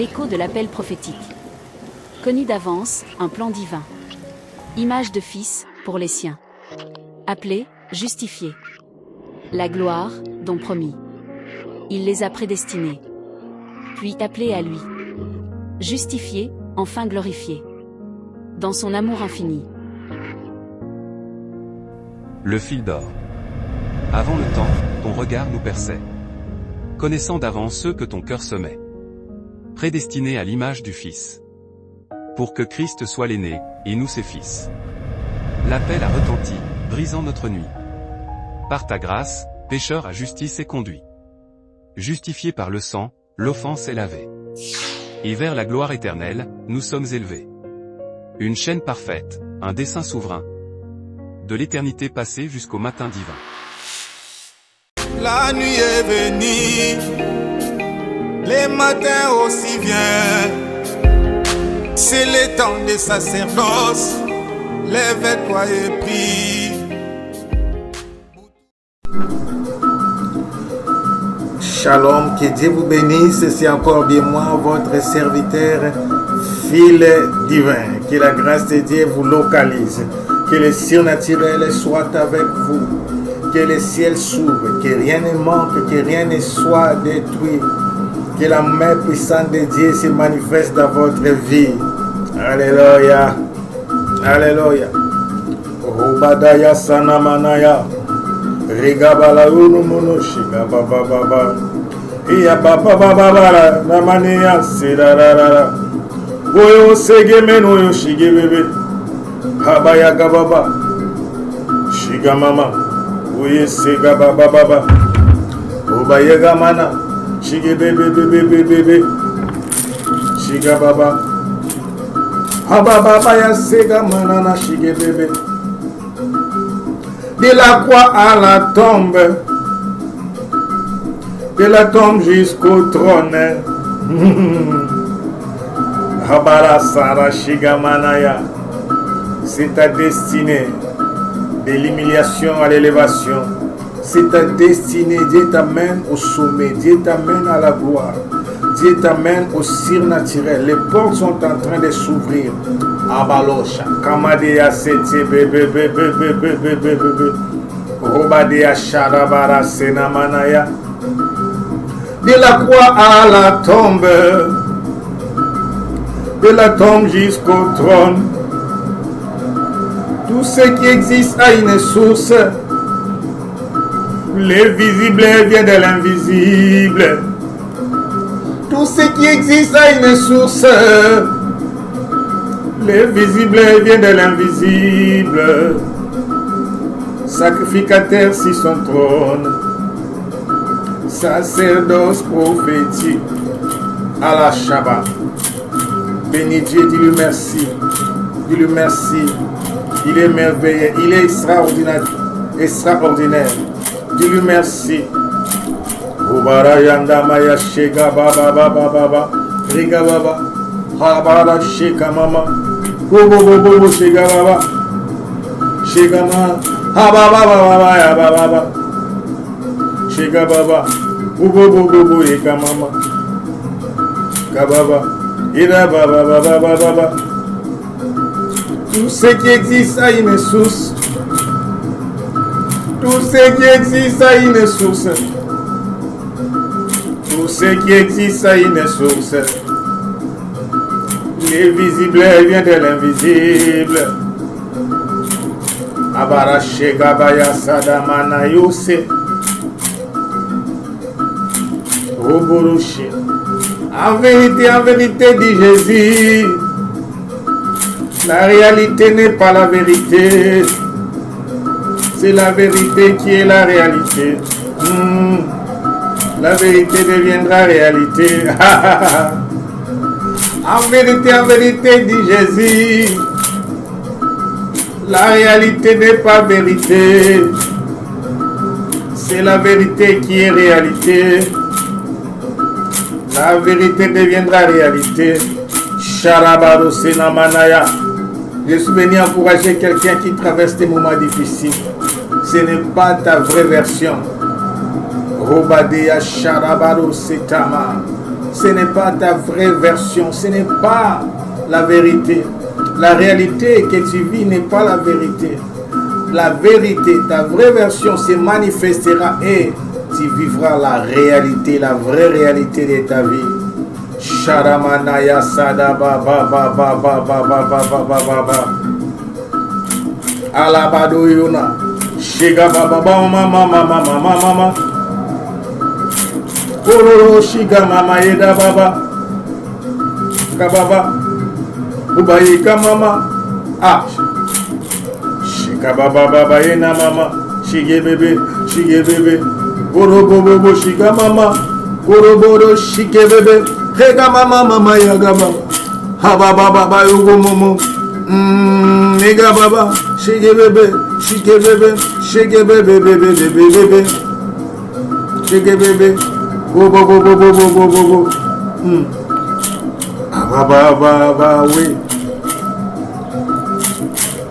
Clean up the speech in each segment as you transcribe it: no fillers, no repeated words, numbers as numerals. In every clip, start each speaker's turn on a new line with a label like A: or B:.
A: L'écho de l'appel prophétique. Connu d'avance, un plan divin. Image de fils, pour les siens. Appelés, justifiés. La gloire, dont promis. Il les a prédestinés. Puis appelés à lui. Justifiés, enfin glorifiés. Dans son amour infini.
B: Le fil d'or. Avant le temps, ton regard nous perçait. Connaissant d'avance ceux que ton cœur semait. Prédestinés à l'image du Fils. Pour que Christ soit l'aîné, et nous ses fils. L'appel a retenti, brisant notre nuit. Par ta grâce, pécheur à justice est conduit. Justifié par le sang, l'offense est lavée. Et vers la gloire éternelle, nous sommes élevés. Une chaîne parfaite, un dessein souverain. De l'éternité passée jusqu'au matin divin.
C: La nuit est venue, les matins aussi viennent. C'est le temps des sacerdoces, lève-toi et prie.
D: Shalom, que Dieu vous bénisse, c'est encore bien moi, votre serviteur, fil divin. Que la grâce de Dieu vous localise, que le surnaturel soit avec vous, que le ciel s'ouvre, que rien ne manque, que rien ne soit détruit, que la main puissante de Dieu se manifeste dans votre vie. Alléluia, Alléluia. Obadaya Sanamanaya. Rigabala unu mono shiga baba baba iya baba baba bara na mania sirarara oyo sege meno yo shige bebe habaya gababa shiga mama oye sega baba baba obaye gamana shige bebe bebe bebe shiga baba haba baba ya sega mana na shige bebe. De la croix à la tombe, de la tombe jusqu'au trône. Habara Sara Shigamanaya, c'est ta destinée, de l'humiliation à l'élévation. C'est ta destinée, Dieu t'amène au sommet, Dieu t'amène à la gloire, Dieu t'amène au surnaturel. Les portes sont en train de s'ouvrir. Abalosha, Kamadea Sete bebe bebe bebe bebe bebe, Robadea Sharabara Senamanaya. De la croix à la tombe jusqu'au trône. Tout ce qui existe a une source. L'invisible vient de l'invisible. Tout ce qui existe a une source. L'invisible vient de l'invisible. Sacrificateur sur son trône. Sacerdoce prophétique à la Shabbat. Bénis Dieu, dis-lui merci. Dis-lui merci. Il est merveilleux, il est extraordinaire. Extraordinaire. Dis-lui merci. Ubarayanda maya shega baba baba baba. Riga baba. Habara sheka mama. Bobo shega baba. Shega mama. Hababa baba ya baba baba. Shega baba. Bobo eka mama. Kababa. Ira baba baba baba. Tout ce qui existe a une source. Tout ce qui existe a une source. Tout ce qui existe a une source. L'invisible vient de l'invisible. Abarache Gabaya Sadamana Yose. Roboruche. En vérité, dit Jésus, la réalité n'est pas la vérité. C'est la vérité qui est la réalité. La vérité deviendra réalité. En vérité, dit Jésus, la réalité n'est pas vérité. C'est la vérité qui est réalité. La vérité deviendra réalité. Sharabaro Senamanaya. Je suis venu encourager quelqu'un qui traverse des moments difficiles. Ce n'est pas ta vraie version. Robadea Sharabaro Setama. Ce n'est pas ta vraie version, ce n'est pas la vérité. La réalité que tu vis n'est pas la vérité. La vérité, ta vraie version se manifestera et tu vivras la réalité, la vraie réalité de ta vie. Sharamanaya sada ba ba ba ba ba ba ba ba ba ba ba ba. Alabado yuna. Shiga ba ba ba mama mama mama mama. Kororo shiga mama yeda baba. Kababa. Ubayika mama. Ah. Shika baba baba yena mama. Shige bebe. Shige bebe. Gorobo bobo shiga mama. Goroboro shige bebe. Hega mama mama yaga baba. Haba baba baba yogo momo. Mega baba. Shige bebe. Shige bebe. Shige bebe bebe bebe bebe. Shige bebe. Go go go go go go go go go. Ba ba ba we.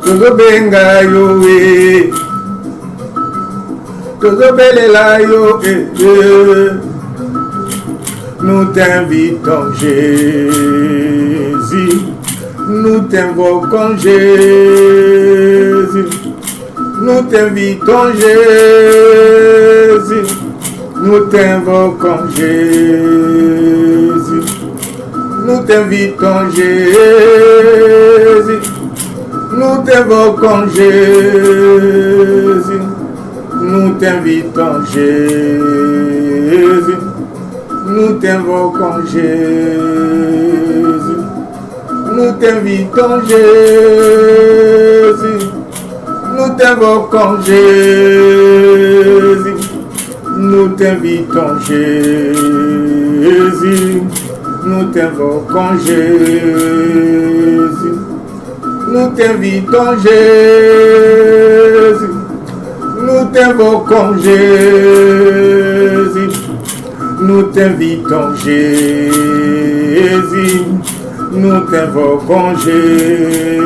D: Todo benga yo we. Todo belela yo Nous t'invitons Jésus. Nous t'invoquons Jésus. Nous t'invitons Jésus. Nous t'invoquons Jésus. Nous t'invitons Jésus. Nous t'invoquons Jésus. Nous t'invitons Jésus. Nous t'invoquons Jésus. Nous t'invitons Jésus. Nous t'invoquons Jésus. Nous t'invitons Jésus. Nous t'invoquons Jésus. Nous t'invitons Jésus. Nous t'invoquons Jésus. Nous t'invitons Jésus. Nous t'invoquons Jésus.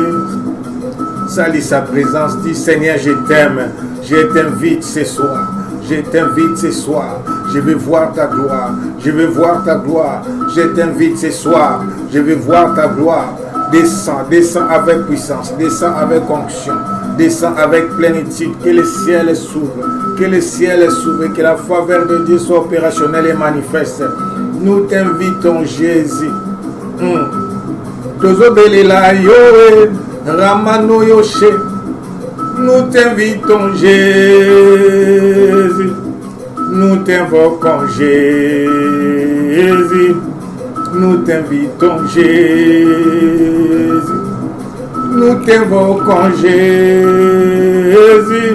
D: Salut sa présence, dis Seigneur, je t'aime. Je t'invite ce soir. Je t'invite ce soir. Je veux voir ta gloire. Je veux voir ta gloire. Je t'invite ce soir. Je veux voir ta gloire. Descends, descends avec puissance. Descends avec onction. Descends avec plénitude. Que le ciel s'ouvre. Que le ciel s'ouvre. Que la faveur de Dieu soit opérationnelle et manifeste. Nous t'invitons, Jésus. Tozobelela yoé. Ramano Yoshe. Nous t'invitons Jésus. Nous t'invoquons Jésus. Nous t'invitons Jésus. Nous t'invoquons Jésus.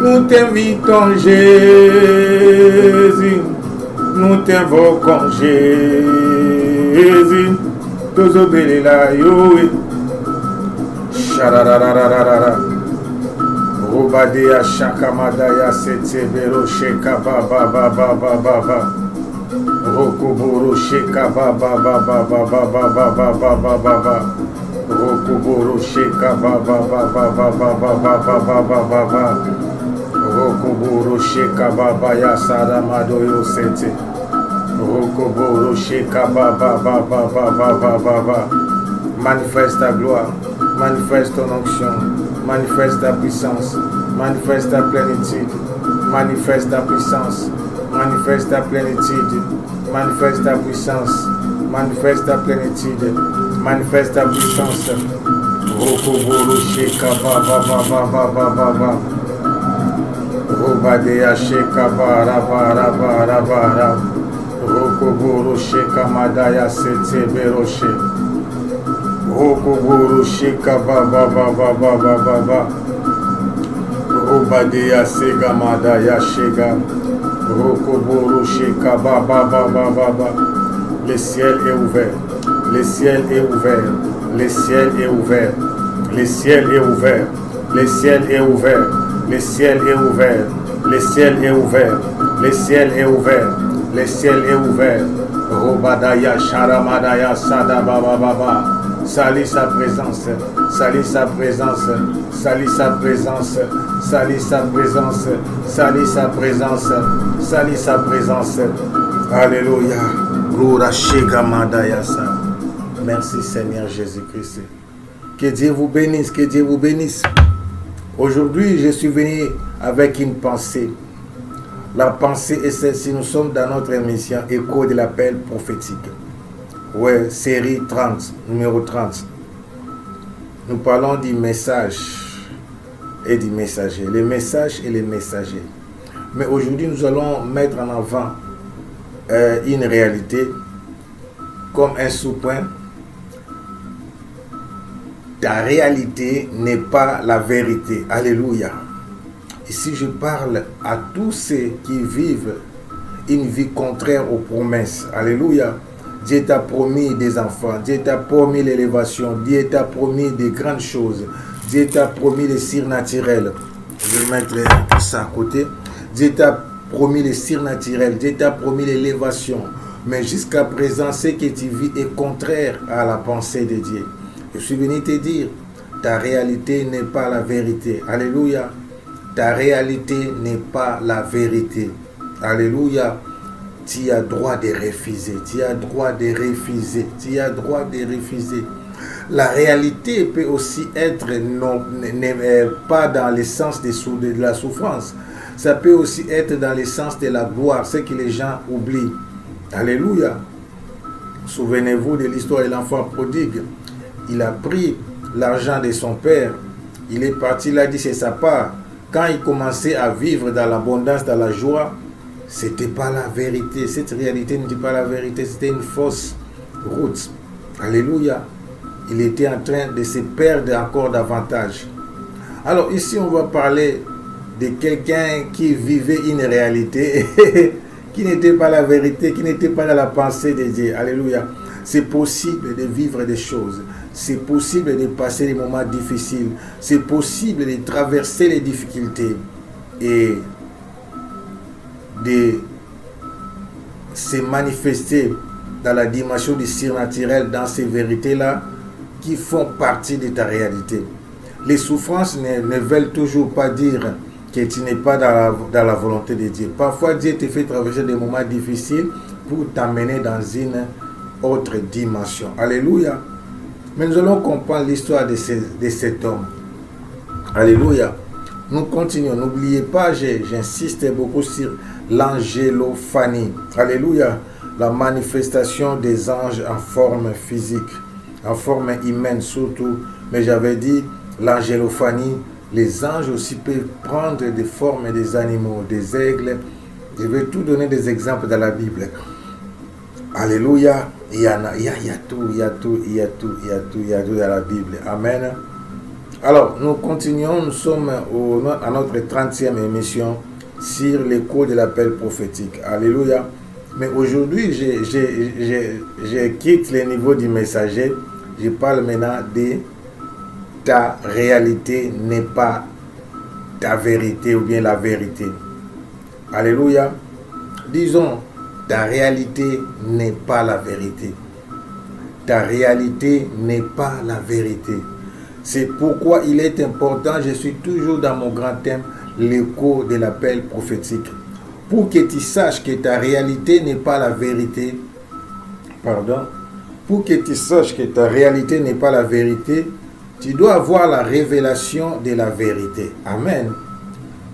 D: Nous t'invitons Jésus. Nous t'invoquons Jésus. Tozobelela yoé. Sharararararara. Robadia Shakamadaya Setebero Sheka Baba Baba Baba Rokuburu Sheka Baba Baba Baba Baba Baba Baba Rokuburu Sheka Baba Baba Baba Baba Baba Rokuburu Sheka Baba Yasada Madoyo Sete Rokuburu Sheka Baba Baba Baba Baba. Manifeste ta gloire, manifeste ton onction, manifeste ta puissance, manifeste ta plénitude, manifeste ta puissance, manifeste ta plénitude, manifeste ta puissance, manifeste ta plénitude, manifeste ta puissance. Rokoboro Sheka Baba Baba Baba Baba Robadea Sheka Bara Bara Bara Bara Rokoboro Sheka Madaya Sete Beroshe Rokoboro Sheka Baba Baba Baba Baba Robadea Sega Madaya Shega Rokoboro Sheka Baba Baba Baba. Le ciel est ouvert, le ciel est ouvert, le ciel est ouvert, le ciel est ouvert, le ciel est ouvert, le ciel est ouvert, le ciel est ouvert, le ciel est ouvert, le ciel est ouvert. Robadaya Sharamadaya Sada Baba Baba. Salut sa présence, salut sa présence, salut sa présence, salut sa présence, salut sa présence, salut sa présence. Alléluia. Gloria Shegamadayasa. Merci Seigneur Jésus-Christ. Que Dieu vous bénisse, que Dieu vous bénisse. Aujourd'hui, je suis venu avec une pensée. La pensée est celle-ci. Nous sommes dans notre émission Écho de l'appel prophétique. Ouais, série 30, numéro 30. Nous parlons du message et du messager. Les messages et les messagers. Mais aujourd'hui, nous allons mettre en avant une réalité comme un sous-point. Ta réalité n'est pas la vérité. Alléluia. Ici, je parle à tous ceux qui vivent une vie contraire aux promesses. Alléluia. Dieu t'a promis des enfants. Dieu t'a promis l'élévation. Dieu t'a promis des grandes choses. Dieu t'a promis les surnaturels. Je vais mettre ça à côté. Dieu t'a promis les surnaturels. Dieu t'a promis l'élévation. Mais jusqu'à présent, ce que tu vis est contraire à la pensée de Dieu. Je suis venu te dire, ta réalité n'est pas la vérité. Alléluia. Ta réalité n'est pas la vérité. Alléluia. Tu as droit de refuser. Tu as droit de refuser. Tu as droit de refuser. La réalité peut aussi être pas dans le sens de la souffrance. Ça peut aussi être dans le sens de la gloire, ce que les gens oublient. Alléluia. Souvenez-vous de l'histoire de l'enfant prodigue. Il a pris l'argent de son père. Il est parti, il a dit c'est sa part. Quand il commençait à vivre dans l'abondance, dans la joie, ce n'était pas la vérité. Cette réalité n'était pas la vérité, c'était une fausse route. Alléluia. Il était en train de se perdre encore davantage. Alors ici, on va parler de quelqu'un qui vivait une réalité qui n'était pas la vérité, qui n'était pas dans la pensée de Dieu. Alléluia. C'est possible de vivre des choses. C'est possible de passer des moments difficiles. C'est possible de traverser les difficultés et de se manifester dans la dimension du surnaturel, dans ces vérités-là qui font partie de ta réalité. Les souffrances ne veulent toujours pas dire que tu n'es pas dans la volonté de Dieu. Parfois, Dieu te fait traverser des moments difficiles pour t'amener dans une autre dimension. Alléluia. Mais nous allons comprendre l'histoire de cet homme. Alléluia. Nous continuons. N'oubliez pas, j'insiste beaucoup sur l'angélophanie. Alléluia. La manifestation des anges en forme physique, en forme humaine surtout. Mais j'avais dit l'angélophanie. Les anges aussi peuvent prendre des formes des animaux, des aigles. Je vais tout donner des exemples dans la Bible. Alléluia. Il y a tout dans la Bible. Amen. Alors, nous continuons. Nous sommes à notre 30e émission sur l'écho de l'appel prophétique. Alléluia. Mais aujourd'hui, je quitte le niveau du messager. Je parle maintenant de ta réalité n'est pas ta vérité ou bien la vérité. Alléluia. Disons, ta réalité n'est pas la vérité. Ta réalité n'est pas la vérité. C'est pourquoi il est important, je suis toujours dans mon grand thème, l'écho de l'appel prophétique. Pour que tu saches que ta réalité n'est pas la vérité, pour que tu saches que ta réalité n'est pas la vérité, tu dois avoir la révélation de la vérité. Amen.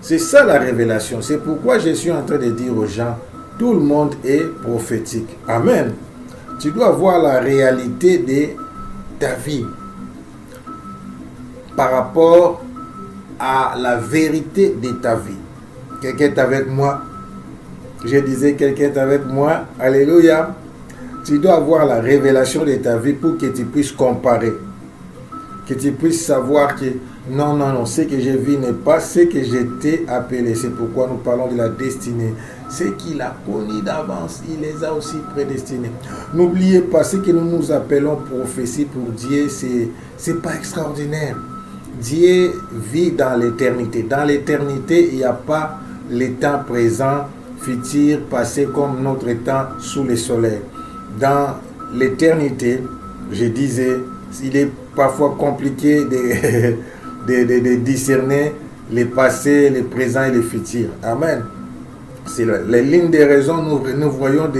D: C'est ça la révélation. C'est pourquoi je suis en train de dire aux gens, tout le monde est prophétique. Amen. Tu dois voir la réalité de ta vie par rapport à la vérité de ta vie. Quelqu'un est avec moi. Je disais, quelqu'un est avec moi. Alléluia. Tu dois avoir la révélation de ta vie pour que tu puisses comparer. Que tu puisses savoir que non, ce que je vis n'est pas ce que j'étais appelé. C'est pourquoi nous parlons de la destinée. Ce qu'il a connu d'avance, il les a aussi prédestinés. N'oubliez pas, ce que nous nous appelons prophétie pour Dieu, c'est pas extraordinaire. Dieu vit dans l'éternité. Dans l'éternité, il n'y a pas le temps présent, futur, passé comme notre temps sous le soleil. Dans l'éternité, je disais, il est parfois compliqué de discerner le passé, le présent et le futur. Amen. C'est les lignes de raison, nous voyons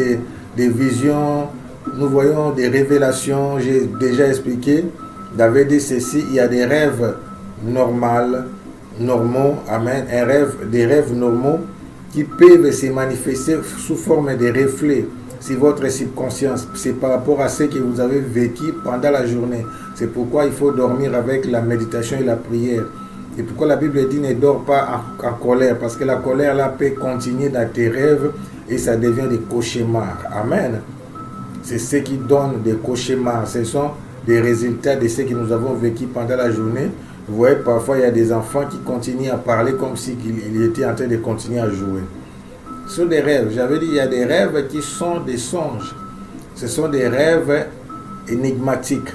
D: des visions, nous voyons des révélations. J'ai déjà expliqué, David dit ceci, il y a des rêves normaux, amen, des rêves normaux qui peuvent se manifester sous forme de reflets. Si votre subconscience, c'est par rapport à ce que vous avez vécu pendant la journée. C'est pourquoi il faut dormir avec la méditation et la prière. Et pourquoi la Bible dit ne dors pas en colère, parce que la colère là peut continuer dans tes rêves et ça devient des cauchemars. Amen. C'est ce qui donne des cauchemars. Ce sont des résultats de ce que nous avons vécu pendant la journée. Vous voyez, parfois il y a des enfants qui continuent à parler comme s'ils étaient en train de continuer à jouer. Ce sont des rêves. J'avais dit, il y a des rêves qui sont des songes. Ce sont des rêves énigmatiques.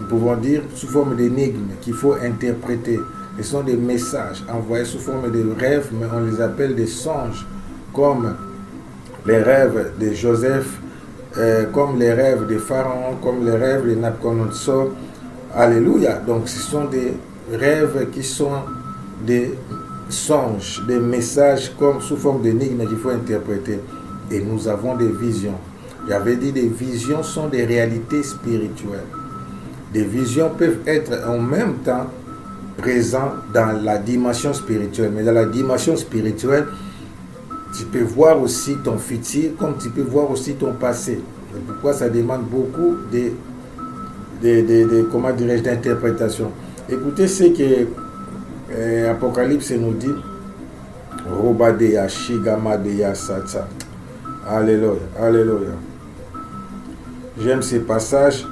D: Nous pouvons dire sous forme d'énigmes qu'il faut interpréter. Ce sont des messages envoyés sous forme de rêves, mais on les appelle des songes, comme les rêves de Joseph, comme les rêves de Pharaon, comme les rêves de Nabucodonosor. Alléluia. Donc ce sont des rêves qui sont des songes, des messages comme sous forme d'énigmes qu'il faut interpréter. Et nous avons des visions. J'avais dit des visions sont des réalités spirituelles. Des visions peuvent être en même temps présentes dans la dimension spirituelle. Mais dans la dimension spirituelle, tu peux voir aussi ton futur comme tu peux voir aussi ton passé. Et pourquoi ça demande beaucoup comment dirais-je, d'interprétation. Écoutez ce que Apocalypse nous dit. Robadeya, Shigamadeya, Satsa. Alléluia, alléluia. J'aime ces passages.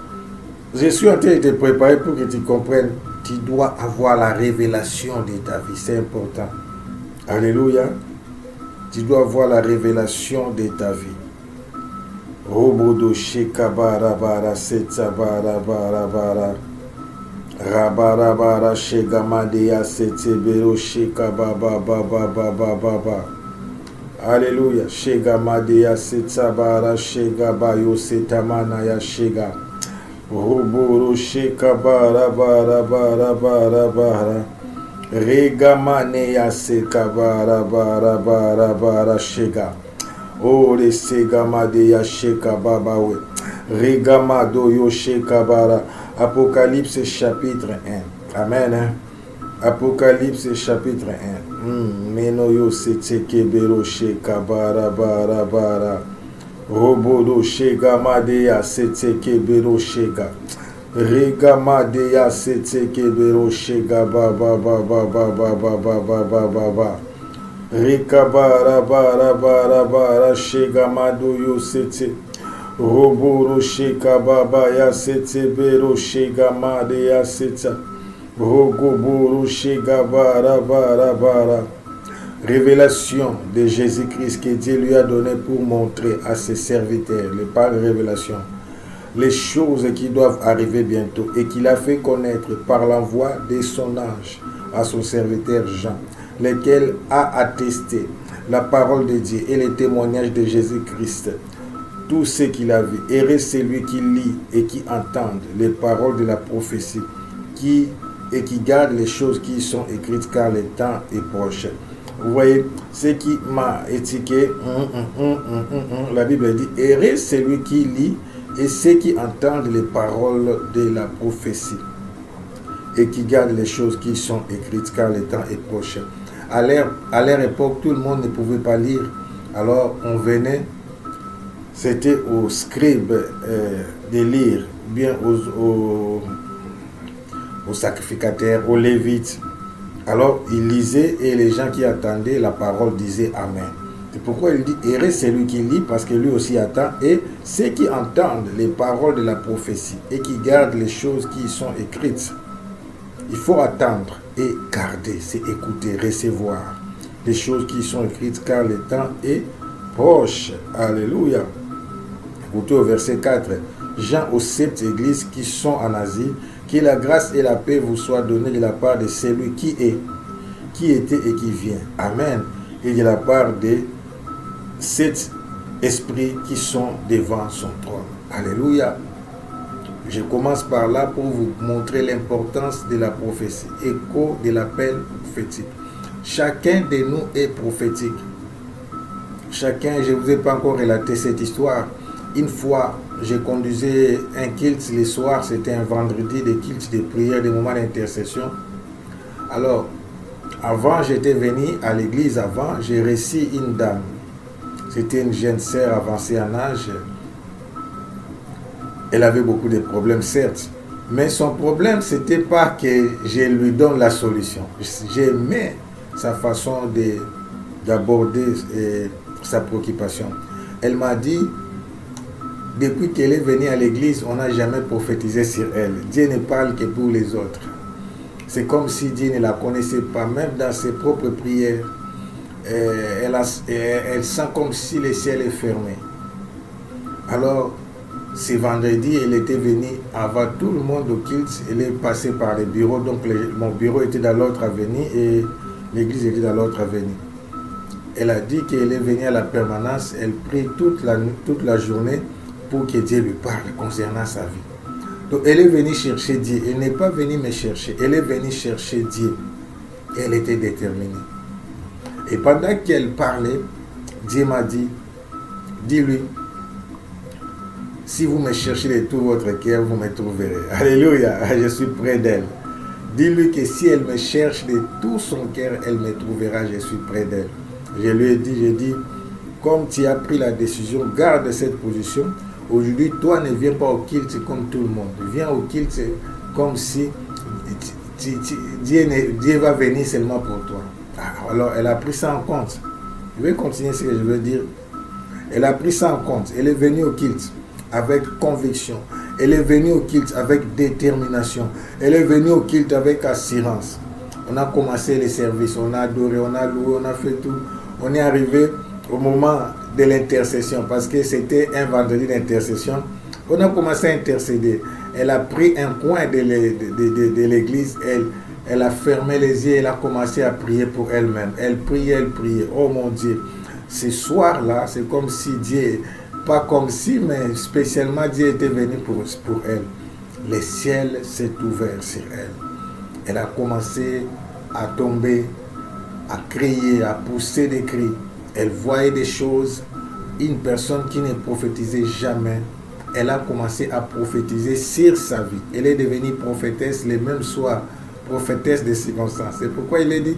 D: Je suis en train de te préparer pour que tu comprennes. Tu dois avoir la révélation de ta vie. C'est important. Alléluia. Tu dois avoir la révélation de ta vie. Robodo shekabara bara setsabara bara bara. Rabarabara shegamadeya setsebero shekababa baba baba baba. Alléluia. Shegamadeya setsabara shegabayo setamana ya shega. Roboro shekabara bara bara bara bara. Regamaneya sekabara bara bara bara shega. Oh les segamadeya shekababawe. Regamado yo shekabara. Apocalypse chapitre 1. Amen. Apocalypse chapitre 1. Menoyo setekebero shekabara bara bara. Robodo shegamadeya setekebero shega. Regamadeya setekebero shega baba baba baba baba baba baba. Rekabara bara bara bara shegamado yo sete. Roboro shekababa ya sete bero shegamade ya seta. Rogoboro shegabara bara bara. Révélation de Jésus-Christ que Dieu lui a donné pour montrer à ses serviteurs, par révélation, les choses qui doivent arriver bientôt et qu'il a fait connaître par l'envoi de son ange à son serviteur Jean, lequel a attesté la parole de Dieu et les témoignages de Jésus-Christ. Tout ce qu'il a vu. Heureux celui qui lit et qui entend les paroles de la prophétie et qui garde les choses qui sont écrites car le temps est proche. Vous voyez, ce qui m'a étiqueté, la Bible dit, heureux celui qui lit et ceux qui entendent les paroles de la prophétie et qui gardent les choses qui sont écrites car le temps est proche. À leur époque, tout le monde ne pouvait pas lire. Alors on venait, c'était aux scribes de lire, bien aux sacrificateurs, aux lévites. Alors il lisait et les gens qui attendaient la parole disaient Amen. C'est pourquoi il dit heureux celui qui lit parce que lui aussi attend et ceux qui entendent les paroles de la prophétie et qui gardent les choses qui y sont écrites. Il faut attendre et garder, c'est écouter, recevoir les choses qui sont écrites car le temps est proche. Alléluia. Écoutez au verset 4. Jean aux 7 églises qui sont en Asie, que la grâce et la paix vous soient données de la part de celui qui est, qui était et qui vient. Amen. Et de la part de 7 esprits qui sont devant son trône. Alléluia. Je commence par là pour vous montrer l'importance de la prophétie. Écho de l'appel prophétique. Chacun de nous est prophétique. chacun, je ne vous ai pas encore relaté cette histoire. Une fois, je conduisais un culte le soir, c'était un vendredi, des cultes de prière, des moments d'intercession. Alors, avant, j'étais venu à l'église, avant, j'ai reçu une dame. C'était une jeune sœur avancée en âge. Elle avait beaucoup de problèmes, certes. Mais son problème, ce n'était pas que je lui donne la solution. J'aimais sa façon d'aborder sa préoccupation. Elle m'a dit, depuis qu'elle est venue à l'église, on n'a jamais prophétisé sur elle. Dieu ne parle que pour les autres. C'est comme si Dieu ne la connaissait pas, même dans ses propres prières. Elle sent comme si le ciel est fermé. Alors, ce vendredi, elle était venue avant tout le monde au culte. Elle est passée par les bureaux. Donc, mon bureau était dans l'autre avenue et l'église était dans l'autre avenue. Elle a dit qu'elle est venue à la permanence. Elle prie toute la journée pour que Dieu lui parle concernant sa vie. Donc, elle est venue chercher Dieu. Elle n'est pas venue me chercher. Elle est venue chercher Dieu. Elle était déterminée. Et pendant qu'elle parlait, Dieu m'a dit, dis-lui, si vous me cherchez de tout votre cœur, vous me trouverez. Alléluia, je suis près d'elle. Dis-lui que si elle me cherche de tout son cœur, elle me trouvera, je suis près d'elle. Je lui ai dit, comme tu as pris la décision, garde cette position. Aujourd'hui, toi ne viens pas au culte comme tout le monde. Viens au culte comme si Dieu va venir seulement pour toi. Alors, elle a pris ça en compte. Je vais continuer ce que je veux dire. Elle a pris ça en compte. Elle est venue au culte avec conviction. Elle est venue au culte avec détermination. Elle est venue au culte avec assurance. On a commencé les services, on a adoré, on a loué, on a fait tout. On est arrivé au moment de l'intercession parce que c'était un vendredi d'intercession. On a commencé à intercéder. Elle a pris un coin de l'église. Elle a fermé les yeux, elle a commencé à prier pour elle-même. Elle priait. Oh mon Dieu. Ce soir-là, c'est comme si Dieu, pas comme si, mais spécialement Dieu était venu pour elle. Le ciel s'est ouvert sur elle. Elle a commencé à tomber, à crier, à pousser des cris. Elle voyait des choses. Une personne qui ne prophétisait jamais, elle a commencé à prophétiser sur sa vie. Elle est devenue prophétesse le même soir. Prophétesse des circonstances. C'est pourquoi il est dit,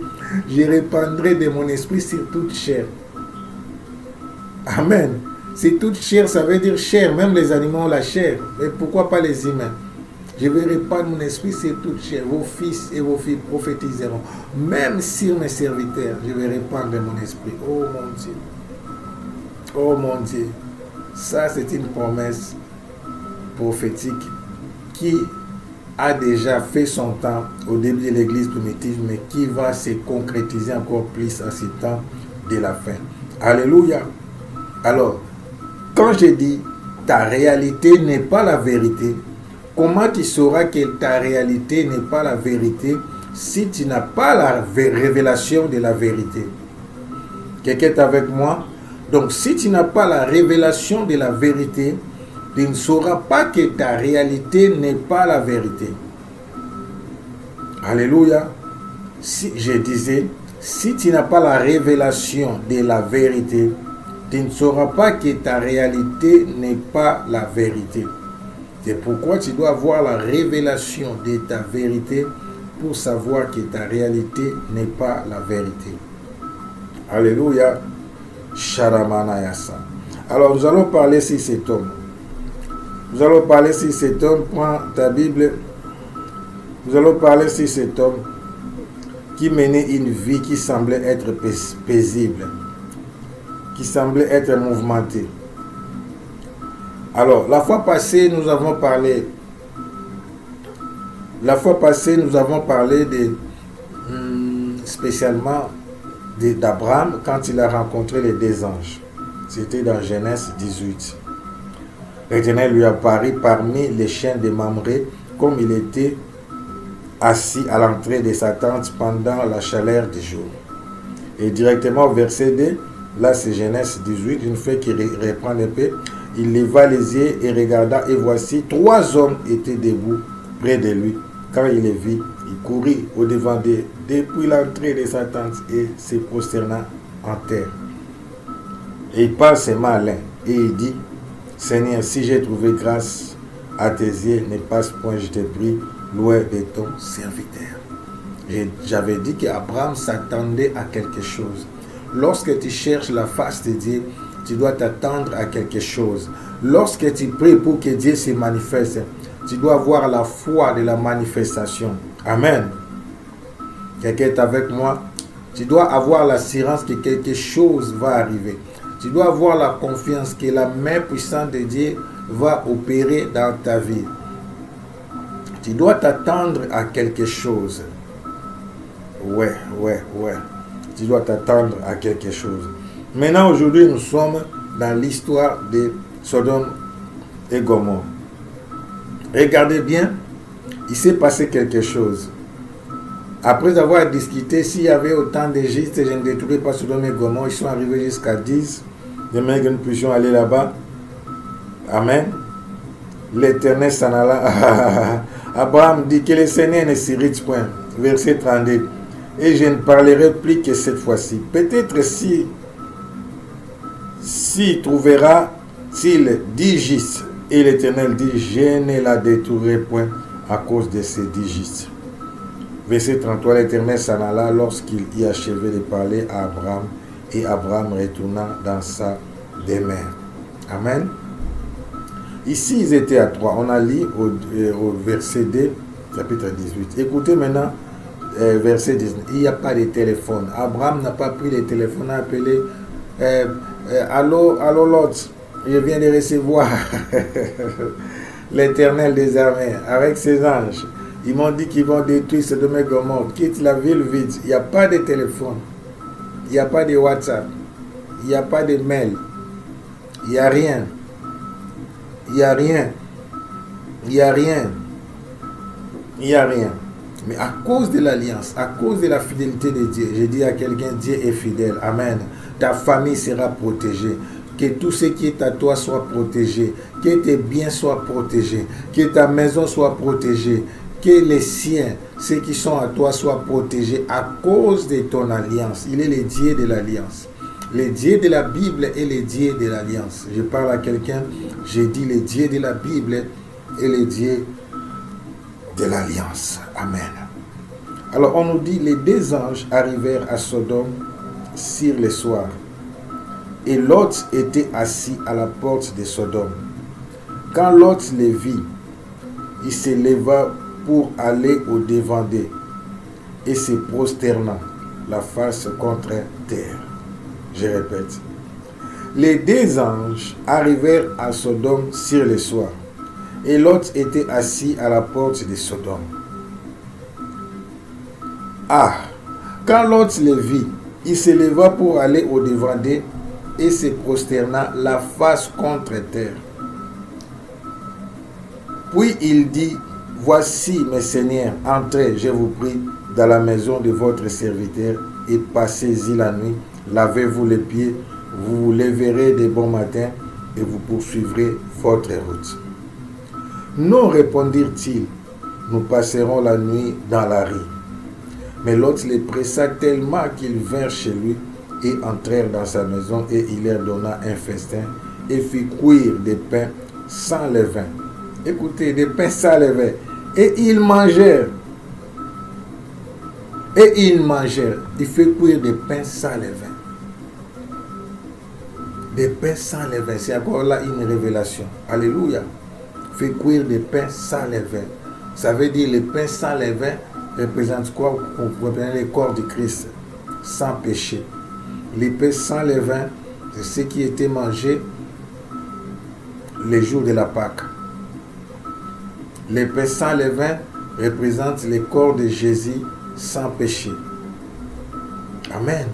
D: je répandrai de mon esprit sur toute chair. Amen. C'est toute chair, ça veut dire chair. Même les animaux ont la chair. Mais pourquoi pas les humains? Je vais répandre mon esprit sur toute chair. Vos fils et vos filles prophétiseront. Même sur mes serviteurs, je vais répandre mon esprit. Oh mon Dieu. Oh mon Dieu. Ça, c'est une promesse prophétique qui a déjà fait son temps au début de l'église primitive, mais qui va se concrétiser encore plus à ce temps de la fin. Alléluia. Alors, quand je dis ta réalité n'est pas la vérité, comment tu sauras que ta réalité n'est pas la vérité si tu n'as pas la révélation de la vérité? Quelqu'un est avec moi? Donc, si tu n'as pas la révélation de la vérité, tu ne sauras pas que ta réalité n'est pas la vérité. Alléluia. Si je disais, si tu n'as pas la révélation de la vérité, tu ne sauras pas que ta réalité n'est pas la vérité. C'est pourquoi tu dois avoir la révélation de ta vérité pour savoir que ta réalité n'est pas la vérité. Alléluia. Sharamanayasa. Alors, nous allons parler sur cet homme. Nous allons parler sur cet homme. Prends ta Bible. Nous allons parler sur cet homme qui menait une vie qui semblait être paisible, qui semblait être mouvementée. Alors, la fois passée, nous avons parlé spécialement d'Abraham quand il a rencontré les deux anges. C'était dans Genèse 18. L'Éternel lui apparut parmi les chênes de Mamré, comme il était assis à l'entrée de sa tente pendant la chaleur du jour. Et directement au verset 2, là c'est Genèse 18, une fois qu'il reprend l'épée, il leva les yeux et regarda, et voici 3 hommes étaient debout près de lui. Quand il les vit, il courut au-devant d'eux depuis l'entrée de sa tente et se prosterna en terre. Et il parle ses malins. Et il dit, Seigneur, si j'ai trouvé grâce à tes yeux, ne passe point, je te prie, loin de ton serviteur. J'avais dit qu'Abraham s'attendait à quelque chose. Lorsque tu cherches la face de Dieu, tu dois t'attendre à quelque chose. Lorsque tu pries pour que Dieu se manifeste, tu dois avoir la foi de la manifestation. Amen. Quelqu'un est avec moi. Tu dois avoir l'assurance que quelque chose va arriver. Tu dois avoir la confiance que la main puissante de Dieu va opérer dans ta vie. Tu dois t'attendre à quelque chose. Ouais. Tu dois t'attendre à quelque chose. Maintenant, aujourd'hui, nous sommes dans l'histoire de Sodome et Gomorrhe. Regardez bien, il s'est passé quelque chose. Après avoir discuté, s'il y avait autant de gistes, je ne détruirais pas Sodome et Gomorrhe, ils sont arrivés jusqu'à 10. Demain que nous puissions aller là-bas. Amen. L'Éternel s'en alla. Abraham dit que le Seigneur ne s'irrite point. Verset 32. Et je ne parlerai plus que cette fois-ci. Peut-être s'il trouvera, s'il dit gistes, et l'Éternel dit, je ne la détruirai point à cause de ces 10 gistes. Verset 33, l'Éternel s'en alla lorsqu'il y achevait de parler à Abraham, et Abraham retourna dans sa demeure. Amen. Ici, ils étaient à 3. On a lu au verset 2, chapitre 18. Écoutez maintenant, verset 19. Il n'y a pas de téléphone. Abraham n'a pas pris le téléphone, a appelé allô Lot, je viens de recevoir l'Éternel des armées avec ses anges. Ils m'ont dit qu'ils vont détruire Sodome et Gomorrhe. Quitte la ville vide. Il n'y a pas de téléphone. Il n'y a pas de WhatsApp. Il n'y a pas de mail. Il n'y a rien. Il n'y a rien. Il n'y a rien. Il n'y a rien. Mais à cause de l'alliance, à cause de la fidélité de Dieu, je dis à quelqu'un, Dieu est fidèle. Amen. Ta famille sera protégée. Que tout ce qui est à toi soit protégé. Que tes biens soient protégés. Que ta maison soit protégée. Que les siens, ceux qui sont à toi, soient protégés à cause de ton alliance. Il est le Dieu de l'alliance. Le Dieu de la Bible est le Dieu de l'alliance. Je parle à quelqu'un, j'ai dit le Dieu de la Bible est le Dieu de l'alliance. Amen. Alors on nous dit, les 2 anges arrivèrent à Sodome sur le soir. Et Lot était assis à la porte de Sodome. Quand Lot les vit, il se leva pour aller au-devant d'eux et se prosterna la face contre terre. Je répète. Les 2 anges arrivèrent à Sodome sur le soir, et Lot était assis à la porte de Sodome. Quand Lot les vit, il se leva pour aller au-devant d'eux et se prosterna la face contre terre. Puis il dit, voici mes seigneurs, entrez, je vous prie, dans la maison de votre serviteur et passez-y la nuit. Lavez-vous les pieds, vous vous lèverez de bon matin et vous poursuivrez votre route. Non, répondirent-ils, nous passerons la nuit dans la rue. Mais l'autre les pressa tellement qu'ils vinrent chez lui et entrèrent dans sa maison et il leur donna un festin et fit cuire des pains sans levain. Écoutez, des pains sans levain. Et ils mangèrent. Il fait cuire des pains sans levain. Des pains sans levain. C'est encore là une révélation. Alléluia. Fait cuire des pains sans levain. Ça veut dire les pains sans levain représentent quoi? Vous reprenez le corps du Christ sans péché. Les pains sans levain, c'est ce qui était mangé les jours de la Pâque. Les pains sans levain représentent le corps de Jésus sans péché. Amen.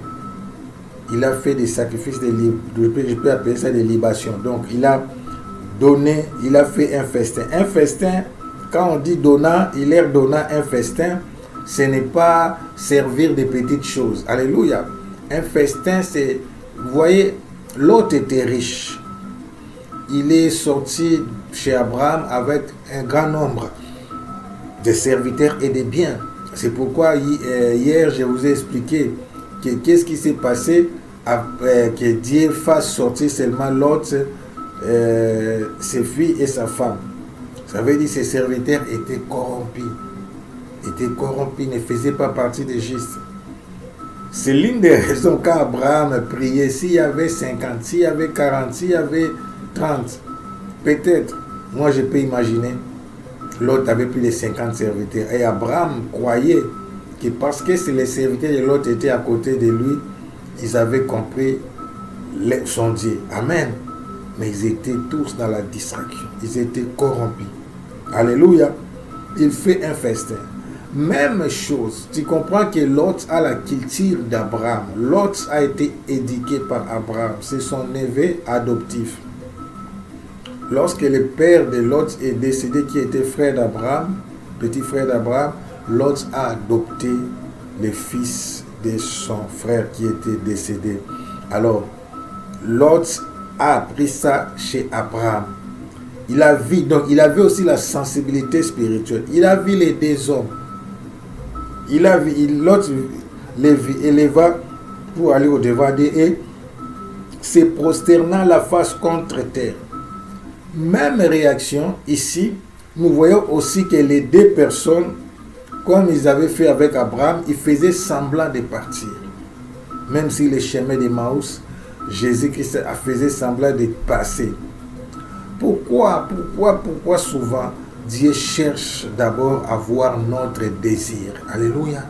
D: Il a fait des sacrifices, je peux appeler ça des libations. Donc, il a donné, il a fait un festin. Un festin, quand on dit donnant, il leur donna un festin, ce n'est pas servir des petites choses. Alléluia. Un festin, c'est, vous voyez, l'autre était riche. Il est sorti chez Abraham avec un grand nombre de serviteurs et de biens. C'est pourquoi hier, je vous ai expliqué qu'est-ce qui s'est passé. que Dieu fasse sortir seulement Lot, ses filles et sa femme. Ça veut dire que ses serviteurs étaient corrompus. Ne faisaient pas partie des justes. C'est l'une des raisons quand Abraham priait, s'il y avait 50, s'il y avait 40, s'il y avait 30, peut-être, moi je peux imaginer, Lot avait plus de 50 serviteurs. Et Abraham croyait que parce que les serviteurs de Lot étaient à côté de lui, ils avaient compris son Dieu. Amen. Mais ils étaient tous dans la distraction. Ils étaient corrompus. Alléluia. Il fait un festin. Même chose. Tu comprends que Lot a la culture d'Abraham. Lot a été éduqué par Abraham. C'est son neveu adoptif. Lorsque le père de Lot est décédé, qui était frère d'Abraham, petit frère d'Abraham, Lot a adopté le fils de son frère qui était décédé. Alors, Lot a appris ça chez Abraham. Il a vu, donc il avait aussi la sensibilité spirituelle. Il a vu les deux hommes. Lot éleva pour aller au devant d'eux et se prosternant la face contre terre. Même réaction ici, nous voyons aussi que les deux personnes, comme ils avaient fait avec Abraham, ils faisaient semblant de partir. Même si les chemins de Maús, Jésus-Christ faisait semblant de passer. Pourquoi souvent Dieu cherche d'abord à voir notre désir? Alléluia.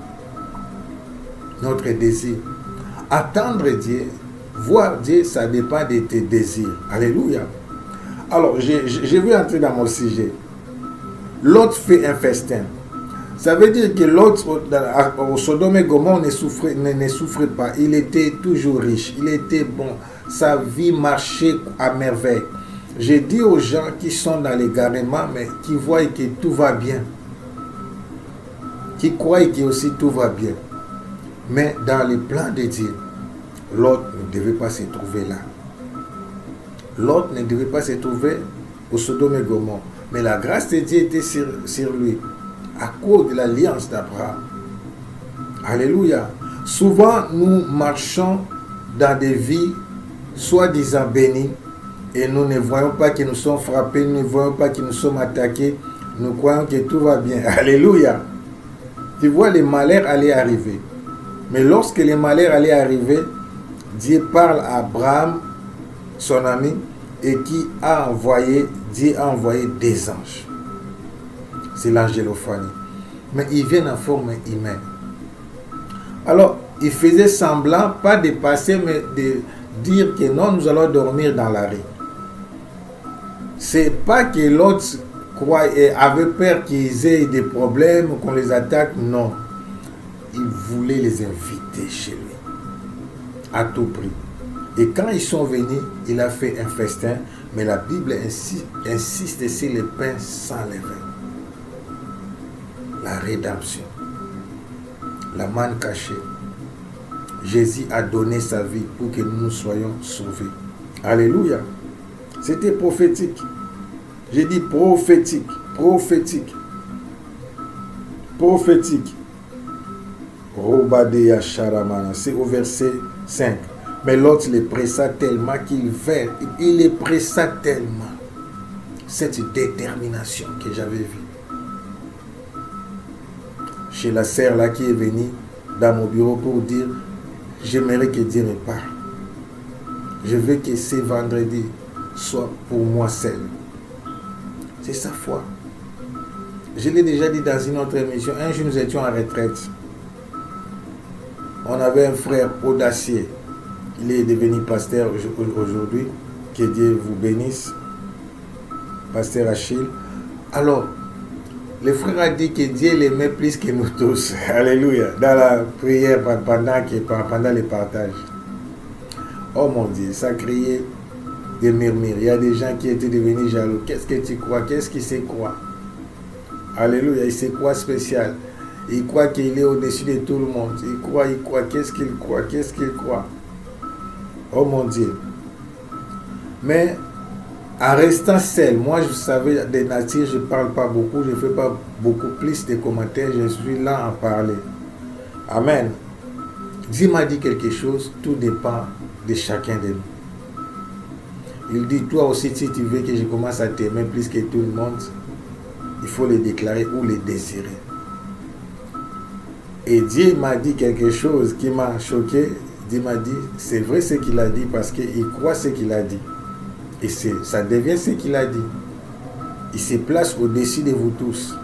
D: Notre désir. Attendre Dieu, voir Dieu, ça dépend de tes désirs. Alléluia. Alors, je vais entrer dans mon sujet. Lot fait un festin. Ça veut dire que Lot, au Sodome et Gomorrhe, ne souffrait pas. Il était toujours riche. Il était bon. Sa vie marchait à merveille. Je dis aux gens qui sont dans l'égarement, mais qui voient que tout va bien. Qui croient que aussi tout va bien. Mais dans le plan de Dieu, Lot ne devait pas se trouver là. Lot ne devait pas se trouver au Sodome et Gomorrhe. Mais la grâce de Dieu était sur lui. À cause de l'alliance d'Abraham. Alléluia. Souvent, nous marchons dans des vies soi-disant bénies et nous ne voyons pas que nous sommes frappés, nous ne voyons pas que nous sommes attaqués. Nous croyons que tout va bien. Alléluia. Tu vois, les malheurs allaient arriver. Mais lorsque les malheurs allaient arriver, Dieu parle à Abraham, son ami, et Dieu a envoyé des anges. C'est l'angélophonie. Mais ils viennent en forme humaine. Alors, ils faisaient semblant, pas de passer, mais de dire que non, nous allons dormir dans la rue. C'est pas que l'autre avait peur qu'ils aient des problèmes, qu'on les attaque, non. Il voulait les inviter chez lui, à tout prix. Et quand ils sont venus, il a fait un festin, mais la Bible insiste sur le pain sans levain. La rédemption, la manne cachée. Jésus a donné sa vie pour que nous soyons sauvés. Alléluia. C'était prophétique. J'ai dit prophétique. Prophétique. Prophétique. Robadea Sharamana. C'est au verset 5. Mais l'autre les pressa tellement qu'il vint. Il les pressa tellement. Cette détermination que j'avais vue. Chez la sœur là qui est venue dans mon bureau pour dire j'aimerais que Dieu me parle. Je veux que ce vendredi soit pour moi seul. C'est sa foi. Je l'ai déjà dit dans une autre émission. Un jour nous étions en retraite. On avait un frère audacieux. Il est devenu pasteur aujourd'hui. Que Dieu vous bénisse. Pasteur Achille. Alors, le frère a dit que Dieu l'aimait plus que nous tous. Alléluia. Dans la prière pendant les partages. Oh mon Dieu, ça criait des murmures. Il y a des gens qui étaient devenus jaloux. Qu'est-ce que tu crois? Qu'est-ce qu'il sait quoi? Alléluia. Il sait quoi spécial? Il croit qu'il est au-dessus de tout le monde. Il croit. Qu'est-ce qu'il croit? Qu'est-ce qu'il croit? Oh mon Dieu. Mais en restant seul, moi je savais de nature, je ne parle pas beaucoup, je ne fais pas beaucoup plus de commentaires, je suis là à parler. Amen. Dieu m'a dit quelque chose, tout dépend de chacun de nous. Il dit, toi aussi, si tu veux que je commence à t'aimer plus que tout le monde, il faut le déclarer ou le désirer. Et Dieu m'a dit quelque chose qui m'a choqué. Dieu m'a dit, c'est vrai ce qu'il a dit parce qu'il croit ce qu'il a dit. Et ça devient ce qu'il a dit. Il se place au-dessus de vous tous.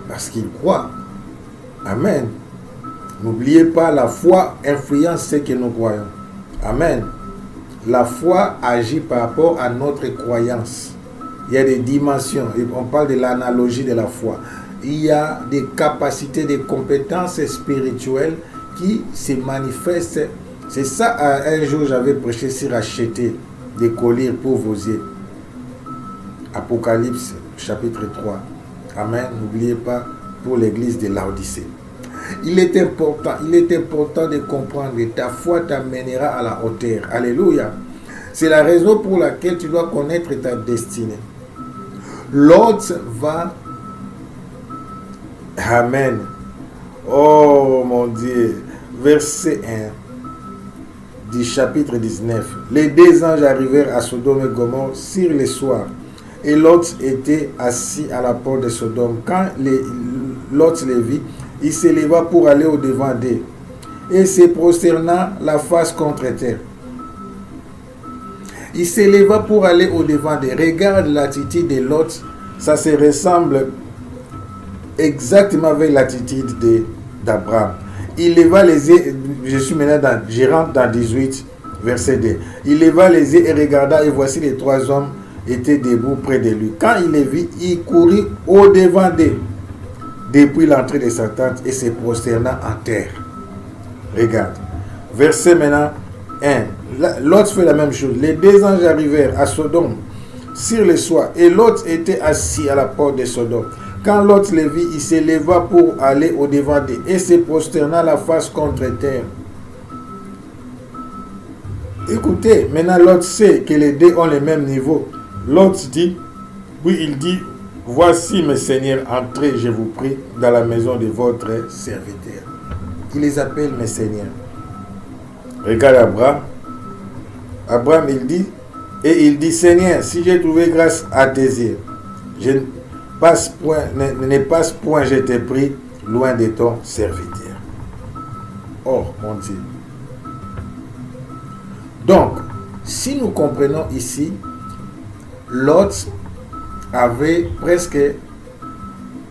D: Parce qu'il croit. Amen. N'oubliez pas, la foi influence ce que nous croyons. Amen. La foi agit par rapport à notre croyance. Il y a des dimensions. On parle de l'analogie de la foi. Il y a des capacités, des compétences spirituelles qui se manifestent. C'est ça, un jour j'avais prêché sur acheter des colliers pour vos yeux. Apocalypse chapitre 3. Amen. N'oubliez pas pour l'église de Laodicée. Il est important de comprendre que ta foi t'amènera à la hauteur. Alléluia. C'est la raison pour laquelle tu dois connaître ta destinée. L'autre va... Amen. Oh mon Dieu. Verset 1 du chapitre 19. Les deux anges arrivèrent à Sodome et Gomorrhe sur le soir. Et Lot était assis à la porte de Sodome. Quand Lot les vit, il s'éleva pour aller au-devant d'eux, et se prosterna la face contre terre. Il s'éleva pour aller au-devant d'eux. Regarde l'attitude de Lot, ça se ressemble exactement avec l'attitude d'Abraham. Il leva les yeux, je rentre dans 18, verset 2. Il leva les yeux et regarda, et voici les trois hommes étaient debout près de lui. Quand il les vit, il courut au-devant d'eux, depuis l'entrée de sa tente, et se prosterna en terre. Regarde. Verset maintenant 1. L'autre fait la même chose. Les deux anges arrivèrent à Sodome sur le soir, et l'autre était assis à la porte de Sodome. Quand l'autre les vit, il se leva pour aller au-devant d'eux, et se prosterna la face contre terre. Écoutez, maintenant l'autre sait que les deux ont le même niveau. L'autre dit, oui, il dit, voici mes seigneurs, entrez, je vous prie, dans la maison de votre serviteur. Il les appelle mes seigneurs. Regarde Abraham. Abraham, il dit, Seigneur, si j'ai trouvé grâce à tes yeux, ne passe point, je t'ai pris loin de ton serviteur. Oh, mon Dieu. Donc, si nous comprenons ici, Lot avait presque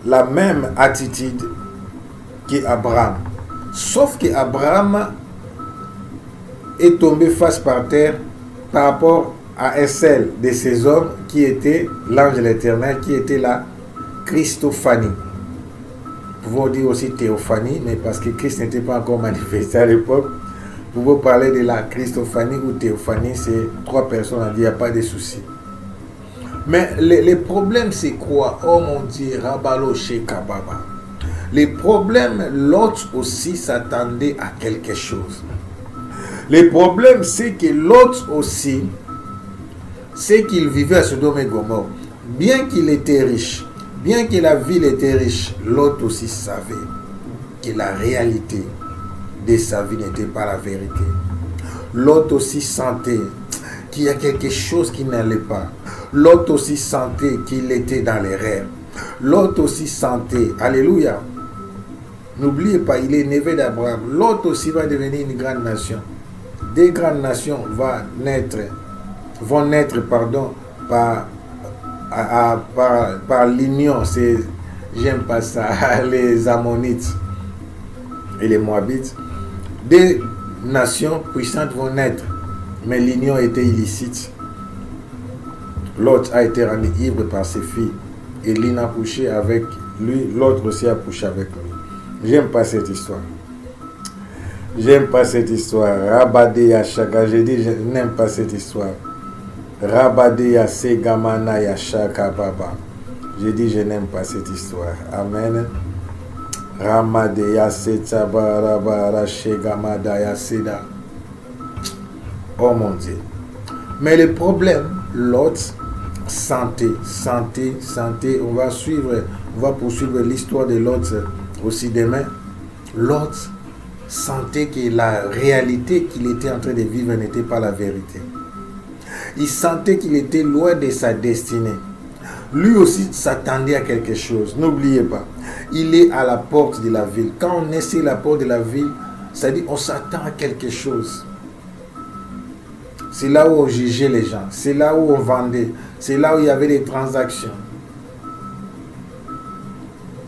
D: la même attitude qu'Abraham. Sauf qu'Abraham est tombé face par terre par rapport à un seul de ces hommes qui était l'ange de l'Éternel, qui était la Christophanie. Nous pouvons dire aussi théophanie, mais parce que Christ n'était pas encore manifesté à l'époque, nous pouvons parler de la Christophanie ou théophanie, c'est trois personnes, on dit, il n'y a pas de souci. Mais le problème, c'est quoi? Oh mon Dieu, Rabalo Shekababa. Le problème, l'autre aussi s'attendait à quelque chose. Le problème, c'est que l'autre aussi, c'est qu'il vivait à Sodome et Gomorrhe. Bien qu'il était riche, bien que la ville était riche, l'autre aussi savait que la réalité de sa vie n'était pas la vérité. L'autre aussi sentait qu'il y a quelque chose qui n'allait pas. L'autre aussi sentait qu'il était dans les rêves. L'autre aussi sentait, alléluia. N'oubliez pas, il est neveu d'Abraham. L'autre aussi va devenir une grande nation. Des grandes nations vont naître par l'union. J'aime pas ça, les Ammonites et les Moabites. Des nations puissantes vont naître, mais l'union était illicite. L'autre a été rendu ivre par ses filles, et l'une a couché avec lui, l'autre aussi a couché avec lui. J'aime pas cette histoire. J'aime pas cette histoire. Rabadeya Shaka, j'ai dit je n'aime pas cette histoire. Rabadeya Segamana Yashaka Baba. J'ai dit je n'aime pas cette histoire. Amen. Ramadeya Setabara Shegamadaya Seda. Oh mon Dieu. Mais le problème, l'autre, santé. On va poursuivre l'histoire de l'autre aussi demain. L'autre sentait que la réalité qu'il était en train de vivre n'était pas la vérité. Il sentait qu'il était loin de sa destinée. Lui aussi s'attendait à quelque chose. N'oubliez pas, il est à la porte de la ville. Quand on est sur la porte de la ville, c'est-à-dire on s'attend à quelque chose. C'est là où on jugeait les gens. C'est là où on vendait. C'est là où il y avait des transactions.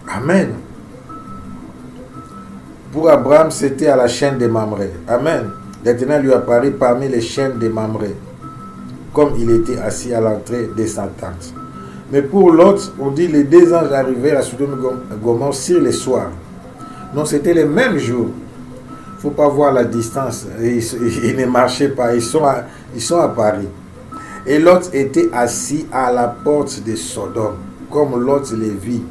D: Amen. Pour Abraham, c'était à la chaîne des Mamré. Amen. L'Éternel lui apparut parmi les chaînes des Mamré, comme il était assis à l'entrée de sa tente. Mais pour l'autre, on dit les deux anges arrivèrent à Sodome et Gomorrhe sur les soirs. Non, c'était le même jour. Il ne faut pas voir la distance. Ils ne marchaient pas. Ils sont à Paris. Et l'autre était assis à la porte de Sodome, comme l'autre les vit.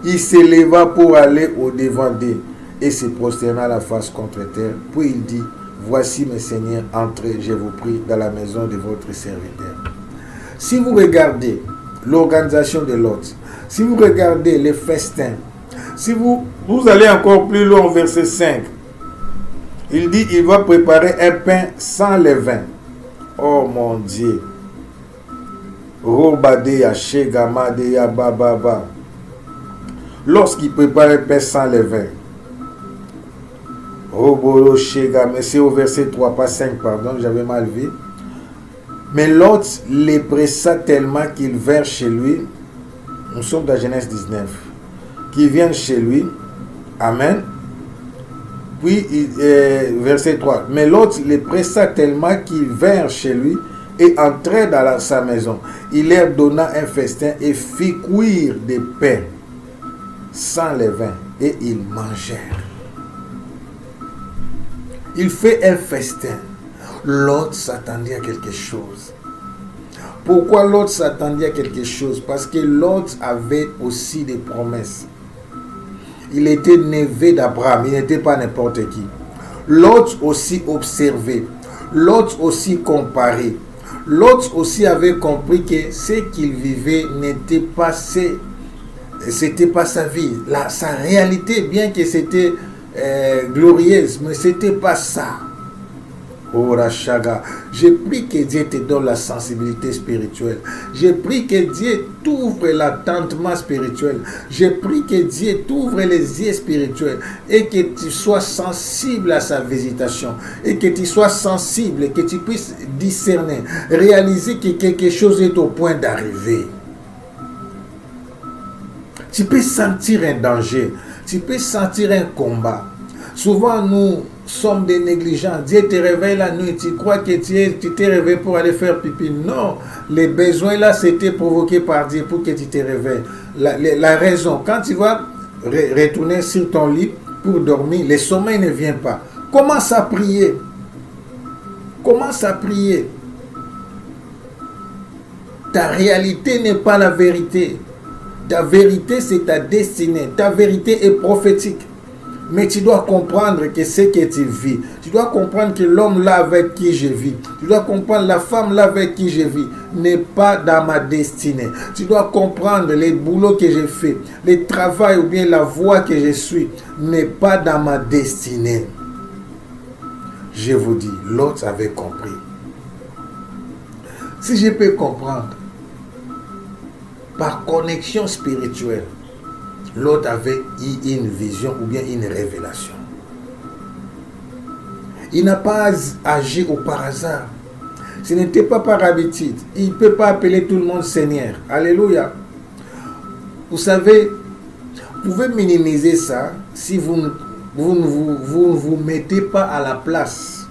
D: Il s'éleva pour aller au-devant d'eux et se prosterna la face contre terre. Puis il dit, voici mes seigneurs, entrez, je vous prie, dans la maison de votre serviteur. Si vous regardez l'organisation de l'autre, si vous regardez les festins, si vous allez encore plus loin au verset 5, il dit, il va préparer un pain sans levain. Oh mon Dieu. Robadea, Shegamadea, Bababa. Lorsqu'il prépare un pain sans levain. Robolo, Shegam, c'est au verset 3, pas 5, pardon, j'avais mal vu. Mais l'autre les pressa tellement qu'ils vinrent chez lui. Nous sommes dans Genèse 19. Qu'ils viennent chez lui. Amen. Puis, verset 3. Mais l'autre les pressa tellement qu'ils vinrent chez lui et entrèrent dans sa maison. Il leur donna un festin et fit cuire des pains sans levain. Et ils mangèrent. Il fait un festin. L'autre s'attendait à quelque chose. Pourquoi l'autre s'attendait à quelque chose? Parce que l'autre avait aussi des promesses. Il était neveu d'Abraham, il n'était pas n'importe qui. L'autre aussi observait. L'autre aussi comparait. L'autre aussi avait compris que ce qu'il vivait n'était pas c'était pas sa vie. Sa réalité, bien que c'était glorieuse, mais c'était pas ça. Oh Rachaga, j'ai pris que Dieu te donne la sensibilité spirituelle. J'ai pris que Dieu t'ouvre l'attentement spirituel. J'ai pris que Dieu t'ouvre les yeux spirituels et que tu sois sensible à sa visitation et que tu sois sensible et que tu puisses discerner, réaliser que quelque chose est au point d'arriver. Tu peux sentir un danger, tu peux sentir un combat. Souvent, nous sommes des négligents. Dieu te réveille la nuit. Tu crois que tu t'es réveillé pour aller faire pipi. Non. Les besoins là, c'était provoqué par Dieu pour que tu te réveilles. La raison, quand tu vas retourner sur ton lit pour dormir, le sommeil ne vient pas. Commence à prier. Commence à prier. Ta réalité n'est pas la vérité. Ta vérité, c'est ta destinée. Ta vérité est prophétique. Mais tu dois comprendre que ce que tu vis. Tu dois comprendre que l'homme là avec qui je vis. Tu dois comprendre la femme là avec qui je vis n'est pas dans ma destinée. Tu dois comprendre les boulots que j'ai fait. Le travail ou bien la voie que je suis n'est pas dans ma destinée. Je vous dis, l'autre avait compris. Si je peux comprendre, par connexion spirituelle, l'autre avait eu une vision ou bien une révélation. Il n'a pas agi par hasard. Ce n'était pas par habitude. Il ne peut pas appeler tout le monde Seigneur. Alléluia. Vous savez, vous pouvez minimiser ça si vous ne vous mettez pas à la place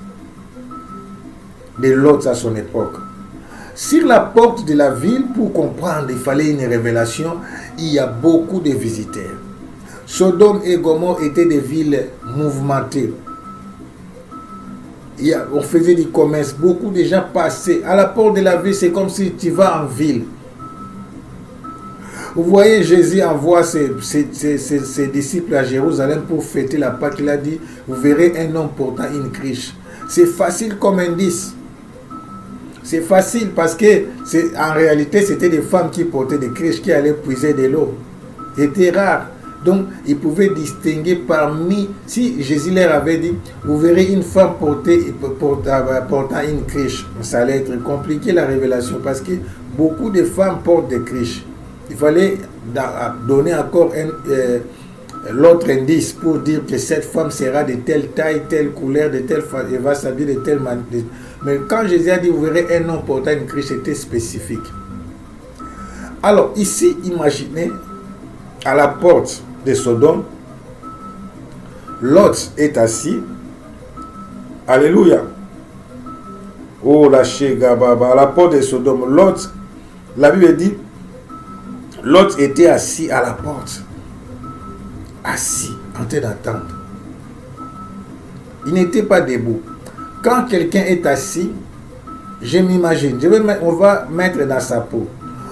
D: de l'autre à son époque. Sur la porte de la ville, pour comprendre, il fallait une révélation. Il y a beaucoup de visiteurs. Sodome et Gomorrhe étaient des villes mouvementées. On faisait du commerce. Beaucoup de gens passaient. À la porte de la ville, c'est comme si tu vas en ville. Vous voyez, Jésus envoie ses disciples à Jérusalem pour fêter la Pâque. Il a dit, vous verrez un homme portant une criche. C'est facile comme indice. C'est facile parce que en réalité, c'était des femmes qui portaient des criches, qui allaient puiser de l'eau. C'était rare. Donc, ils pouvaient distinguer parmi... Si Jésus leur avait dit, vous verrez une femme portant une criche. Ça allait être compliqué la révélation parce que beaucoup de femmes portent des criches. Il fallait donner encore l'autre indice pour dire que cette femme sera de telle taille, telle couleur, de telle façon, elle va s'habiller de telle manière. Mais quand Jésus a dit, vous verrez un homme portant une criche, c'était spécifique. Alors, ici, imaginez, à la porte de Sodome, Lot est assis. Alléluia. Oh, la Shegababa, à la porte de Sodome, Lot, la Bible dit, Lot était assis à la porte. Assis, en train d'attendre. Il n'était pas debout. Quand quelqu'un est assis, je m'imagine, on va mettre dans sa peau.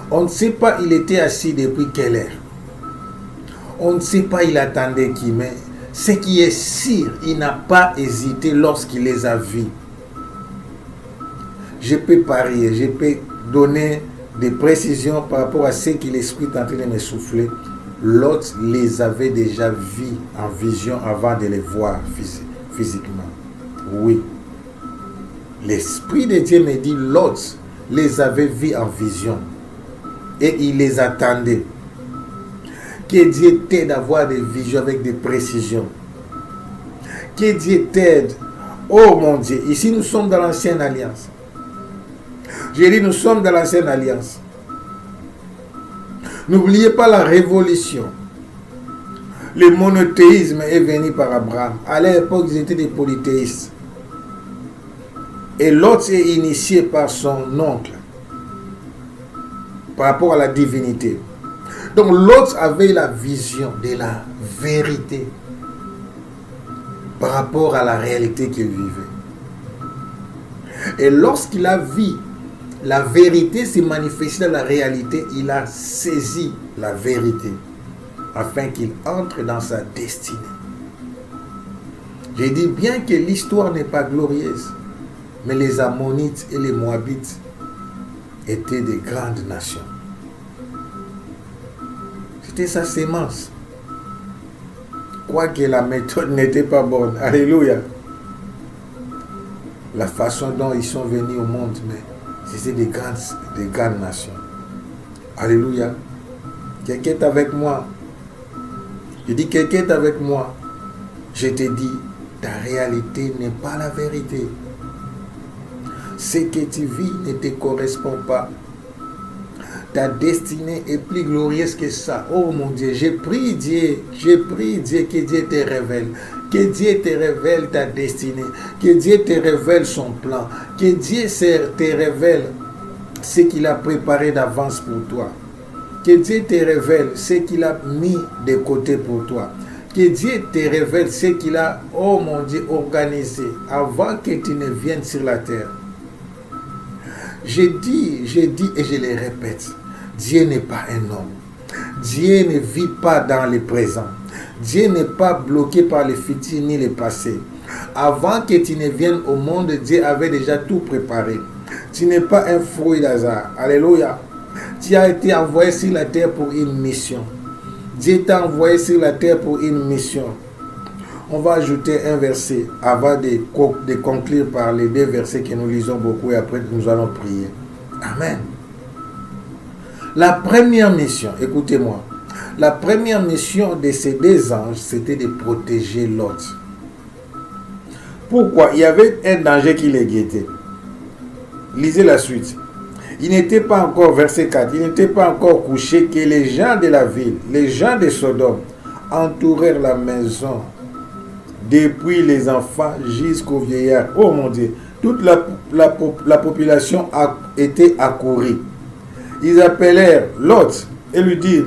D: On ne sait pas il était assis depuis quelle heure. On ne sait pas il attendait qui, mais ce qui est sûr, il n'a pas hésité lorsqu'il les a vus. Je peux parier, je peux donner des précisions par rapport à ce que l'Esprit est en train de me souffler. Lot les avait déjà vus en vision avant de les voir physiquement. Oui. L'Esprit de Dieu me dit, Lot les avait vus en vision. Et il les attendait. Que Dieu t'aide à avoir des visions avec des précisions. Que Dieu t'aide. Oh mon Dieu, ici nous sommes dans l'ancienne alliance. J'ai dit, nous sommes dans l'ancienne alliance. N'oubliez pas la révolution. Le monothéisme est venu par Abraham. À l'époque, ils étaient des polythéistes. Et l'autre est initié par son oncle. Par rapport à la divinité. Donc l'autre avait la vision de la vérité. Par rapport à la réalité qu'il vivait. Et lorsqu'il a vu la vérité se manifester dans la réalité, il a saisi la vérité afin qu'il entre dans sa destinée. J'ai dit bien que l'histoire n'est pas glorieuse, mais les Ammonites et les Moabites étaient des grandes nations. C'était sa sémence. Quoique la méthode n'était pas bonne. Alléluia. La façon dont ils sont venus au monde, mais c'était des grandes nations. Alléluia. Quelqu'un est avec moi. Je dis, quelqu'un est avec moi. Je te dis, ta réalité n'est pas la vérité. Ce que tu vis ne te correspond pas. Ta destinée est plus glorieuse que ça. Oh mon Dieu, j'ai prié Dieu que Dieu te révèle. Que Dieu te révèle ta destinée. Que Dieu te révèle son plan. Que Dieu te révèle ce qu'il a préparé d'avance pour toi. Que Dieu te révèle ce qu'il a mis de côté pour toi. Que Dieu te révèle ce qu'il a, oh mon Dieu, organisé avant que tu ne viennes sur la terre. J'ai dit et je le répète, Dieu n'est pas un homme. Dieu ne vit pas dans le présent. Dieu n'est pas bloqué par le futur ni le passé. Avant que tu ne viennes au monde, Dieu avait déjà tout préparé. Tu n'es pas un fruit d'hasard. Alléluia. Tu as été envoyé sur la terre pour une mission. Dieu t'a envoyé sur la terre pour une mission. On va ajouter un verset avant de conclure par les deux versets que nous lisons beaucoup et après nous allons prier. Amen. La première mission, écoutez-moi, la première mission de ces deux anges, c'était de protéger Lot. Pourquoi? Il y avait un danger qui les guettait. Lisez la suite. Il n'était pas encore, verset 4, il n'était pas encore couché que les gens de la ville, les gens de Sodome, entourèrent la maison, depuis les enfants jusqu'aux vieillards. Oh mon Dieu, toute la population a été accourue. Ils appelèrent Lot et lui dirent,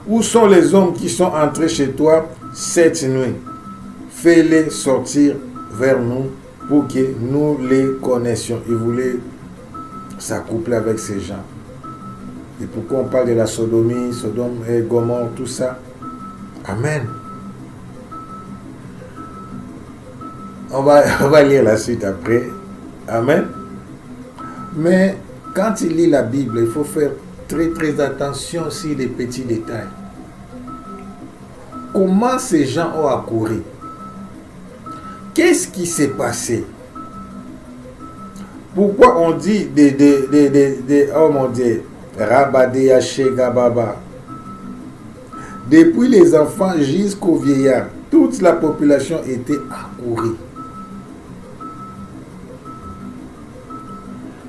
D: où sont les hommes qui sont entrés chez toi cette nuit? Fais-les sortir vers nous pour que nous les connaissions. Ils voulaient s'accoupler avec ces gens. Et pourquoi on parle de la sodomie, Sodome et Gomorrhe, tout ça? Amen. On va lire la suite après. Amen. Mais quand il lit la Bible, il faut faire très attention sur les petits détails. comment ces gens ont accouru? Qu'est-ce qui s'est passé? Pourquoi on dit oh mon Dieu, Rabadea Shegababa? Depuis les enfants jusqu'aux vieillards, toute la population était accourue.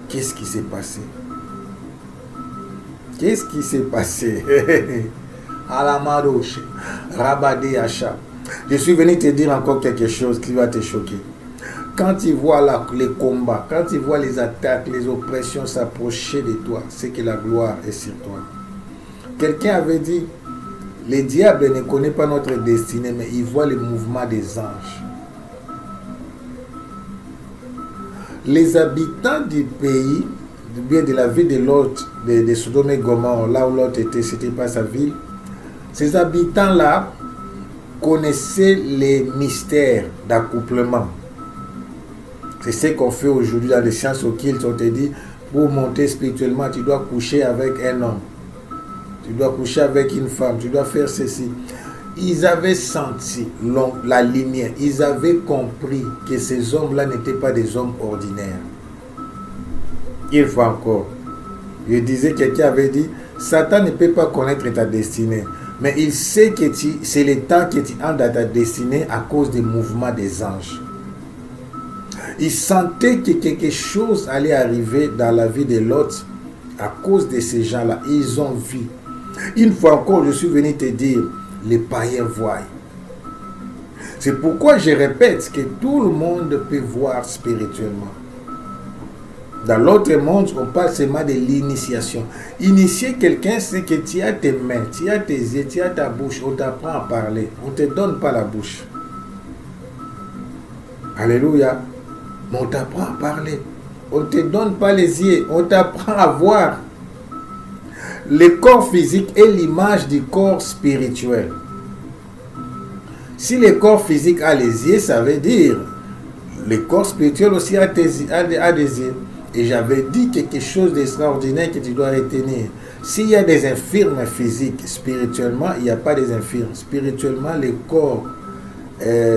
D: Qu'est-ce qui s'est passé? Qu'est-ce qui s'est passé? Alamadoche, Rabadea Sha. Je suis venu te dire encore quelque chose qui va te choquer. Quand tu vois les combats, quand tu vois les attaques, les oppressions s'approcher de toi, c'est que la gloire est sur toi. Quelqu'un avait dit, le diable ne connaît pas notre destinée, mais il voit le mouvement des anges. Les habitants du pays, bien de la ville de Lot, de Sodome et Gomorrhe, là où Lot était, c'était pas sa ville, ces habitants-là connaissaient les mystères d'accouplement. C'est ce qu'on fait aujourd'hui dans les sciences occultes. On te dit, pour monter spirituellement, tu dois coucher avec un homme. Tu dois coucher avec une femme. Tu dois faire ceci. Ils avaient senti la lumière. Ils avaient compris que ces hommes-là n'étaient pas des hommes ordinaires. Une fois encore, je disais, quelqu'un avait dit, Satan ne peut pas connaître ta destinée. Mais il sait que c'est le temps que tu entres dans ta destinée à cause des mouvements des anges. Ils sentaient que quelque chose allait arriver dans la vie de Lot à cause de ces gens-là. Ils ont vu. Une fois encore, je suis venu te dire, les païens voient. C'est pourquoi je répète que tout le monde peut voir spirituellement. Dans l'autre monde, on parle seulement de l'initiation. Initier quelqu'un, c'est que tu as tes mains, tu as tes yeux, tu as ta bouche. On t'apprend à parler. On ne te donne pas la bouche. Alléluia. Mais on t'apprend à parler. On ne te donne pas les yeux. On t'apprend à voir. Le corps physique est l'image du corps spirituel. Si le corps physique a les yeux, ça veut dire le corps spirituel aussi a des yeux. Et j'avais dit quelque chose d'extraordinaire que tu dois retenir. S'il y a des infirmes physiques, spirituellement, il n'y a pas des infirmes. Spirituellement, le corps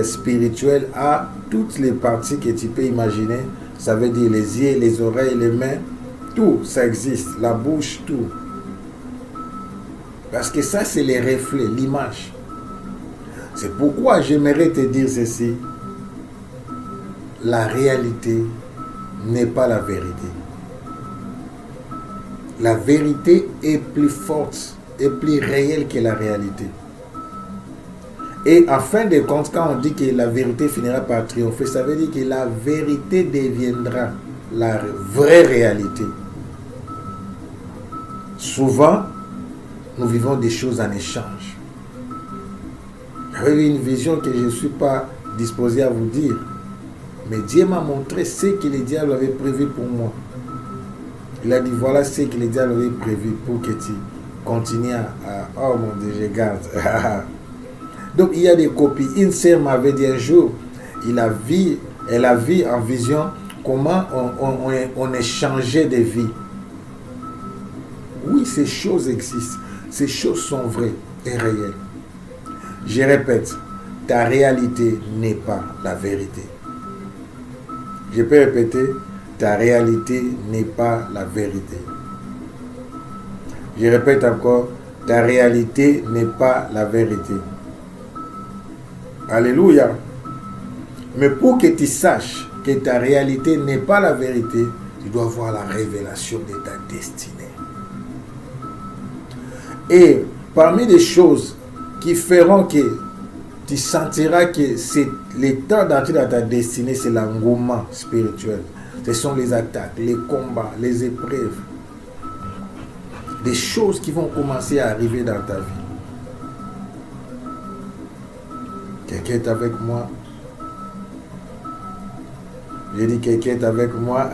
D: spirituel a toutes les parties que tu peux imaginer. Ça veut dire les yeux, les oreilles, les mains, tout, ça existe. La bouche, tout. Parce que ça, c'est les reflets, l'image. C'est pourquoi j'aimerais te dire ceci. La réalité n'est pas la vérité. La vérité est plus forte et plus réelle que la réalité. Et en fin de compte, quand on dit que la vérité finira par triompher, ça veut dire que la vérité deviendra la vraie réalité. Souvent, nous vivons des choses en échange. J'avais une vision que je ne suis pas disposé à vous dire. Mais Dieu m'a montré ce que le diable avait prévu pour moi. Il a dit, voilà ce que le diable avait prévu pour que tu continues à oh mon Dieu, je garde. Donc il y a des copies. Une sœur m'avait dit un jour, elle a vu en vision comment on échangeait des vies. Oui, ces choses existent. Ces choses sont vraies et réelles. Je répète, ta réalité n'est pas la vérité. Je peux répéter, ta réalité n'est pas la vérité. Je répète encore, ta réalité n'est pas la vérité. Alléluia. Mais pour que tu saches que ta réalité n'est pas la vérité, tu dois voir la révélation de ta destinée. Et parmi les choses qui feront que tu sentiras que c'est le temps d'entrer dans ta destinée, c'est l'engouement spirituel. Ce sont les attaques, les combats, les épreuves. Des choses qui vont commencer à arriver dans ta vie. Quelqu'un est avec moi. J'ai dit quelqu'un est avec moi.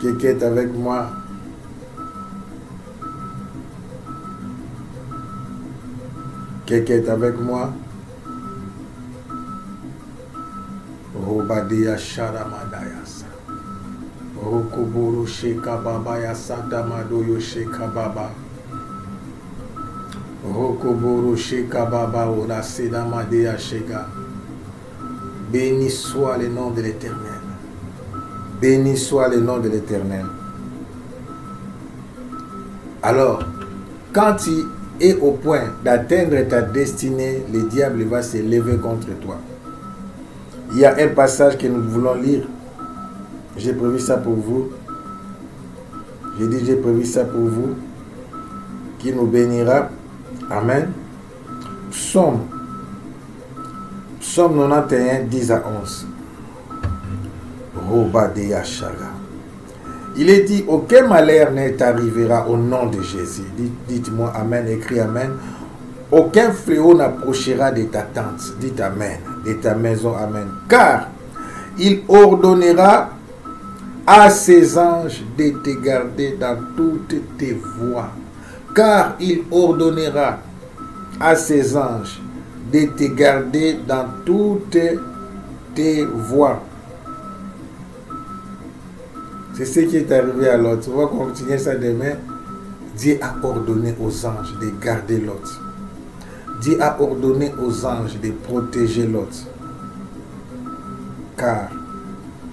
D: Quelqu'un est avec moi. Quelqu'un est avec moi. Robadia Sharamadayasa. Rokoboro Sheka Baba Yasada Madoyo Sheka Baba. Rokoboro Sheka Baba Ola Sedamadea Sheka. Béni soit le nom de l'Éternel. Béni soit le nom de l'Éternel. Alors, quand tu es au point d'atteindre ta destinée, le diable va se lever contre toi. Il y a un passage que nous voulons lire. J'ai prévu ça pour vous. J'ai dit, j'ai prévu ça pour vous. Qui nous bénira. Amen. Psaume 91, 10 à 11. Robadea Shaga. Il est dit, aucun malheur ne t'arrivera au nom de Jésus. Dites-moi Amen, écris Amen. Aucun fléau n'approchera de ta tente. Dites Amen. De ta maison, Amen. Car il ordonnera à ses anges de te garder dans toutes tes voies. Car il ordonnera à ses anges de te garder dans toutes tes voies. C'est ce qui est arrivé à Lot. On va continuer ça demain. Dieu a ordonné aux anges de garder Lot. Dieu a ordonné aux anges de protéger Lot. Car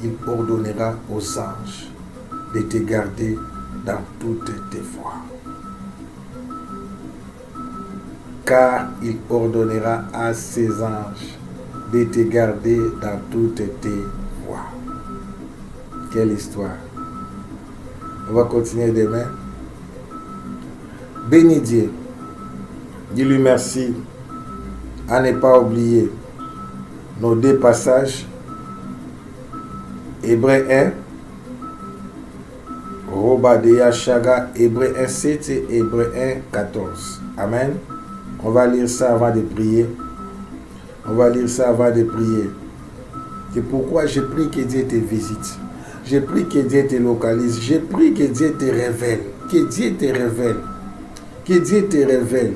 D: il ordonnera aux anges de te garder dans toutes tes voies. Car il ordonnera à ses anges de te garder dans toutes tes voies. Quelle histoire! On va continuer demain. Bénis Dieu. Dis-lui merci. À ne pas oublier nos deux passages. Hébreux 1. Robadea Shaga. Hébreux 1, 7 et Hébreux 1, 14. Amen. On va lire ça avant de prier. On va lire ça avant de prier. C'est pourquoi je prie que Dieu te visite. Je prie que Dieu te localise. Je prie que Dieu te révèle. Que Dieu te révèle. Que Dieu te révèle.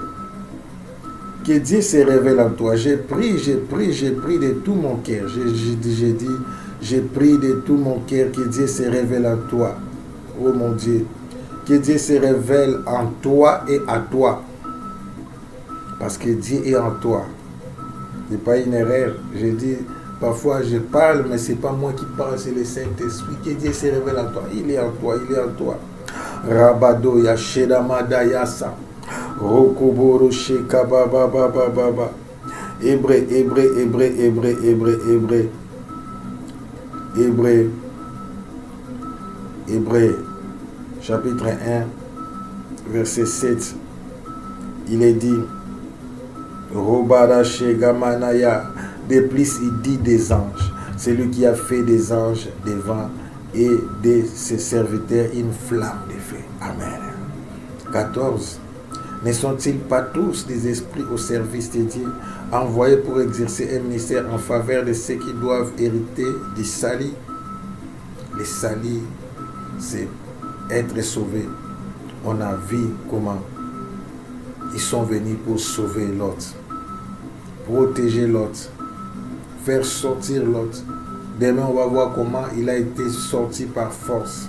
D: Que Dieu se révèle en toi. Je prie de tout mon cœur. Je prie de tout mon cœur que Dieu se révèle en toi. Oh mon Dieu. Que Dieu se révèle en toi et à toi. Parce que Dieu est en toi. Ce n'est pas une erreur. Je dis, parfois je parle, mais ce n'est pas moi qui parle, c'est le Saint-Esprit. Que Dieu se révèle en toi. Il est en toi, il est en toi. Rabado Yashedamada Yasa. Rokoboro Sheka Baba Baba Baba. Hébreu. Chapitre 1, verset 7. Il est dit, Robada Shegamanaya. De plus, il dit des anges. C'est lui qui a fait des anges devant et de ses serviteurs une flamme de feu. Amen. 14. Ne sont-ils pas tous des esprits au service de Dieu, envoyés pour exercer un ministère en faveur de ceux qui doivent hériter du salut? Le salut, c'est être sauvé. On a vu comment ils sont venus pour sauver Lot, protéger Lot, faire sortir Lot. Demain, on va voir comment il a été sorti par force.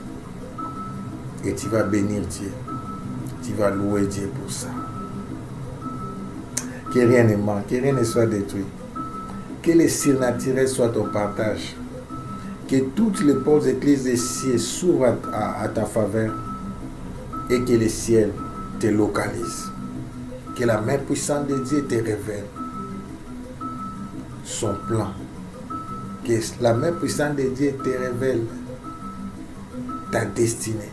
D: Et tu vas bénir Dieu. Tu vas louer Dieu pour ça. Que rien ne manque, que rien ne soit détruit. Que le surnaturel soit ton partage. Que toutes les portes d'église des cieux s'ouvrent à ta faveur. Et que le ciel te localise. Que la main puissante de Dieu te révèle son plan. Que la main puissante de Dieu te révèle ta destinée.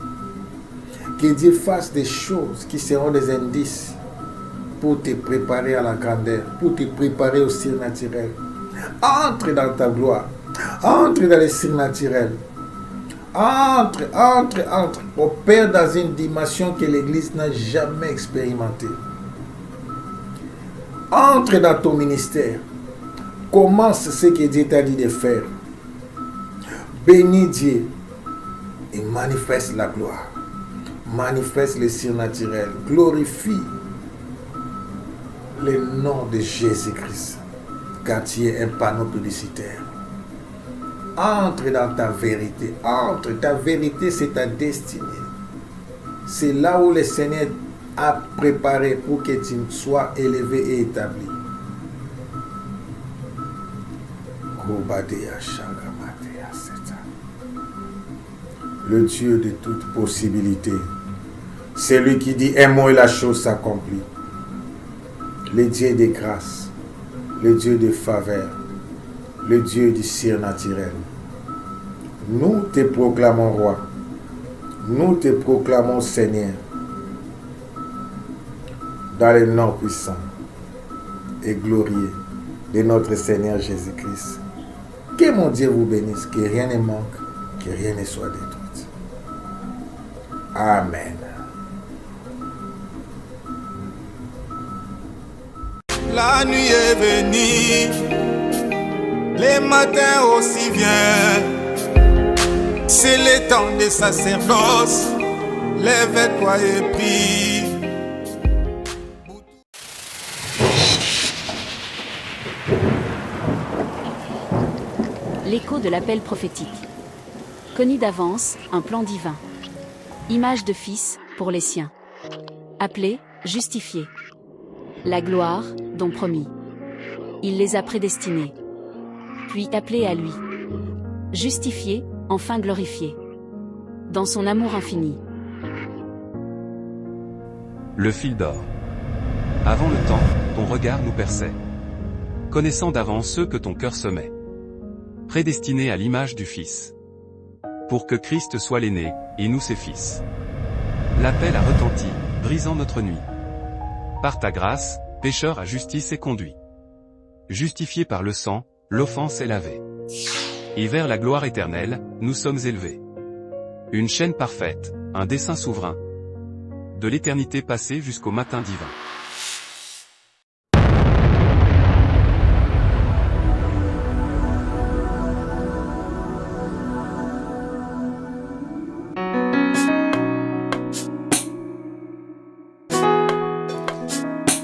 D: Que Dieu fasse des choses qui seront des indices pour te préparer à la grandeur, pour te préparer au surnaturel. Entre dans ta gloire. Entre dans le surnaturel. Entre. Opère dans une dimension que l'Église n'a jamais expérimentée. Entre dans ton ministère. Commence ce que Dieu t'a dit de faire. Bénis Dieu et manifeste la gloire. Manifeste le surnaturel. Glorifie le nom de Jésus-Christ. Car tu es un panneau publicitaire. Entre dans ta vérité. Entre. Ta vérité, c'est ta destinée. C'est là où le Seigneur a préparé pour que tu sois élevé et établi. Le Dieu de toute possibilité, c'est lui qui dit un mot et la chose s'accomplit. Le Dieu de grâce, le Dieu de faveur, le Dieu du surnaturel. Nous te proclamons roi, nous te proclamons Seigneur, dans le nom puissant et glorieux de notre Seigneur Jésus-Christ. Que mon Dieu vous bénisse, que rien ne manque, que rien ne soit détruit. Amen.
C: La nuit est venue, les matins aussi viennent. C'est le temps des sacerdoces, lève-toi et prie.
A: L'écho de l'appel prophétique. Connu d'avance, un plan divin. Image de fils, pour les siens. Appelé, justifié. La gloire, dont promis. Il les a prédestinés. Puis appelés à lui. Justifiés, enfin glorifiés. Dans son amour infini.
B: Le fil d'or. Avant le temps, ton regard nous perçait. Connaissant d'avance ceux que ton cœur semait. Prédestinés à l'image du Fils. Pour que Christ soit l'aîné, et nous ses fils. L'appel a retenti, brisant notre nuit. Par ta grâce, pécheur à justice est conduit. Justifié par le sang, l'offense est lavée. Et vers la gloire éternelle, nous sommes élevés. Une chaîne parfaite, un dessein souverain. De l'éternité passée jusqu'au matin divin.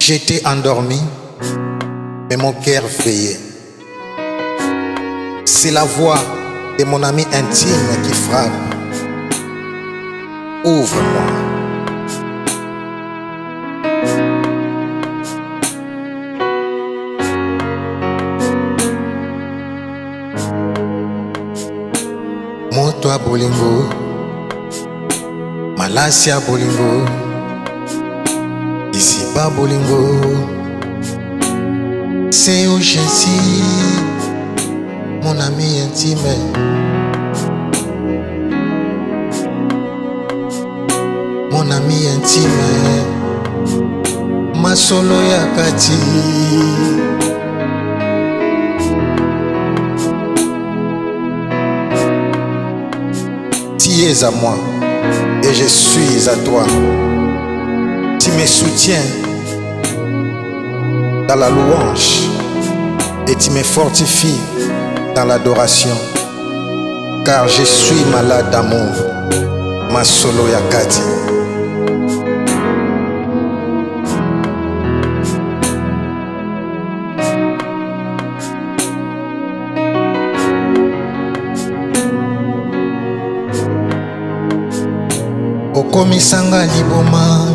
E: J'étais endormi, mais mon cœur veillait. C'est la voix de mon ami intime qui frappe. Ouvre-moi. Moto a bolingo, Malasia bolingo. Ici bas bolingo, c'est où je suis, mon ami intime. Mon ami intime, ma solo ya kati. Tu es à moi et je suis à toi. Tu me soutiens dans la louange et tu me fortifies dans l'adoration, car je suis malade d'amour, ma solo yakati. Okomisanga liboma,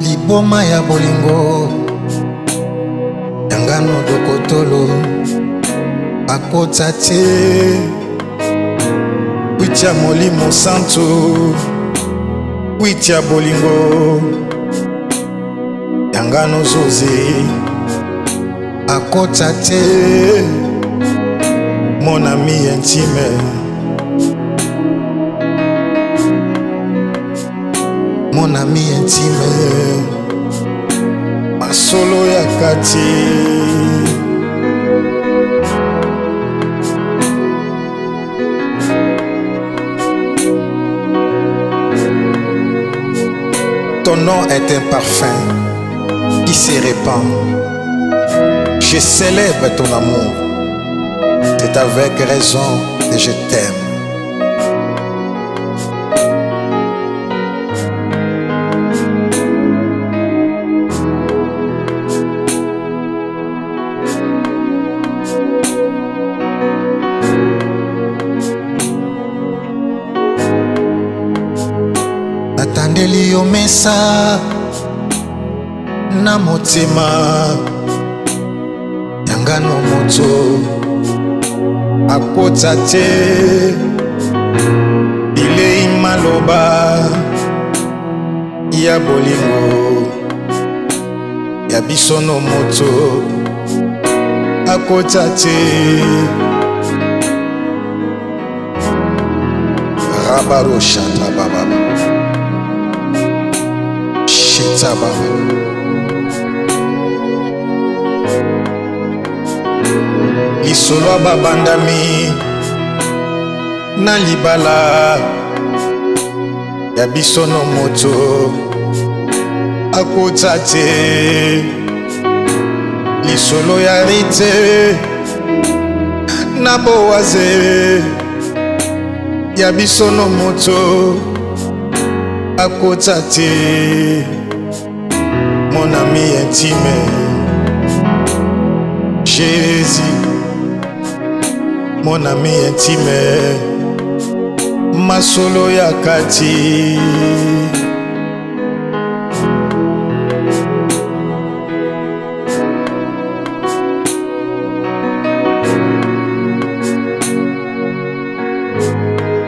E: liboma ya bolingo, yangano dokotolo, akota te, witia molimo santo, witia bolingo, yangano zoze, akota te, mon ami intime. Mon ami intime, ma solo yakati. Ton nom est un parfum qui se répand. Je célèbre ton amour. C'est avec raison que je t'aime. natandeli yo mesa na motema yangano moto akota te bilei maloba ya bolingo ya bisono moto akota te rabaro shata baba shita baba lisolo babandami na libala ya bisono moto akota te lisolo ya rite na boaze ya bisono moto akota te mon ami intime Jésus mon ami intime masolo ya kati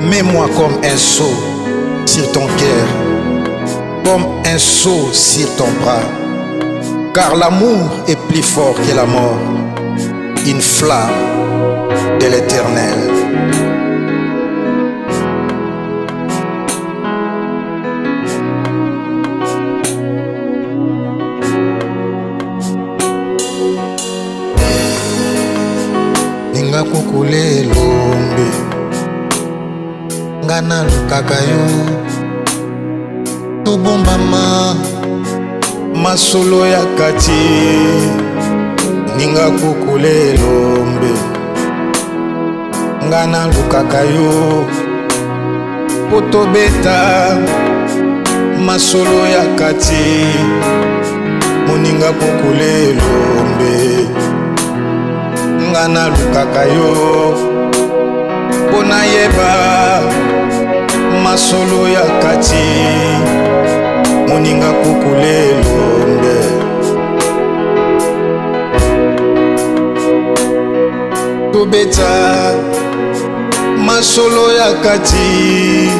E: mets-moi comme un seau sur ton cœur, comme un seau sur ton bras, car l'amour est plus fort que la mort, une flamme de l'Éternel. Ninga kukule lombe ngana lukaka yo tobombama masolo ya kati ninga kukule lombe ngana lukaka yo potobeta masolo ya kati moninga kukule lombe ngana lukaka yo pona yeba masolo ya kati moninga kukule lombe tobeta masolo ya kati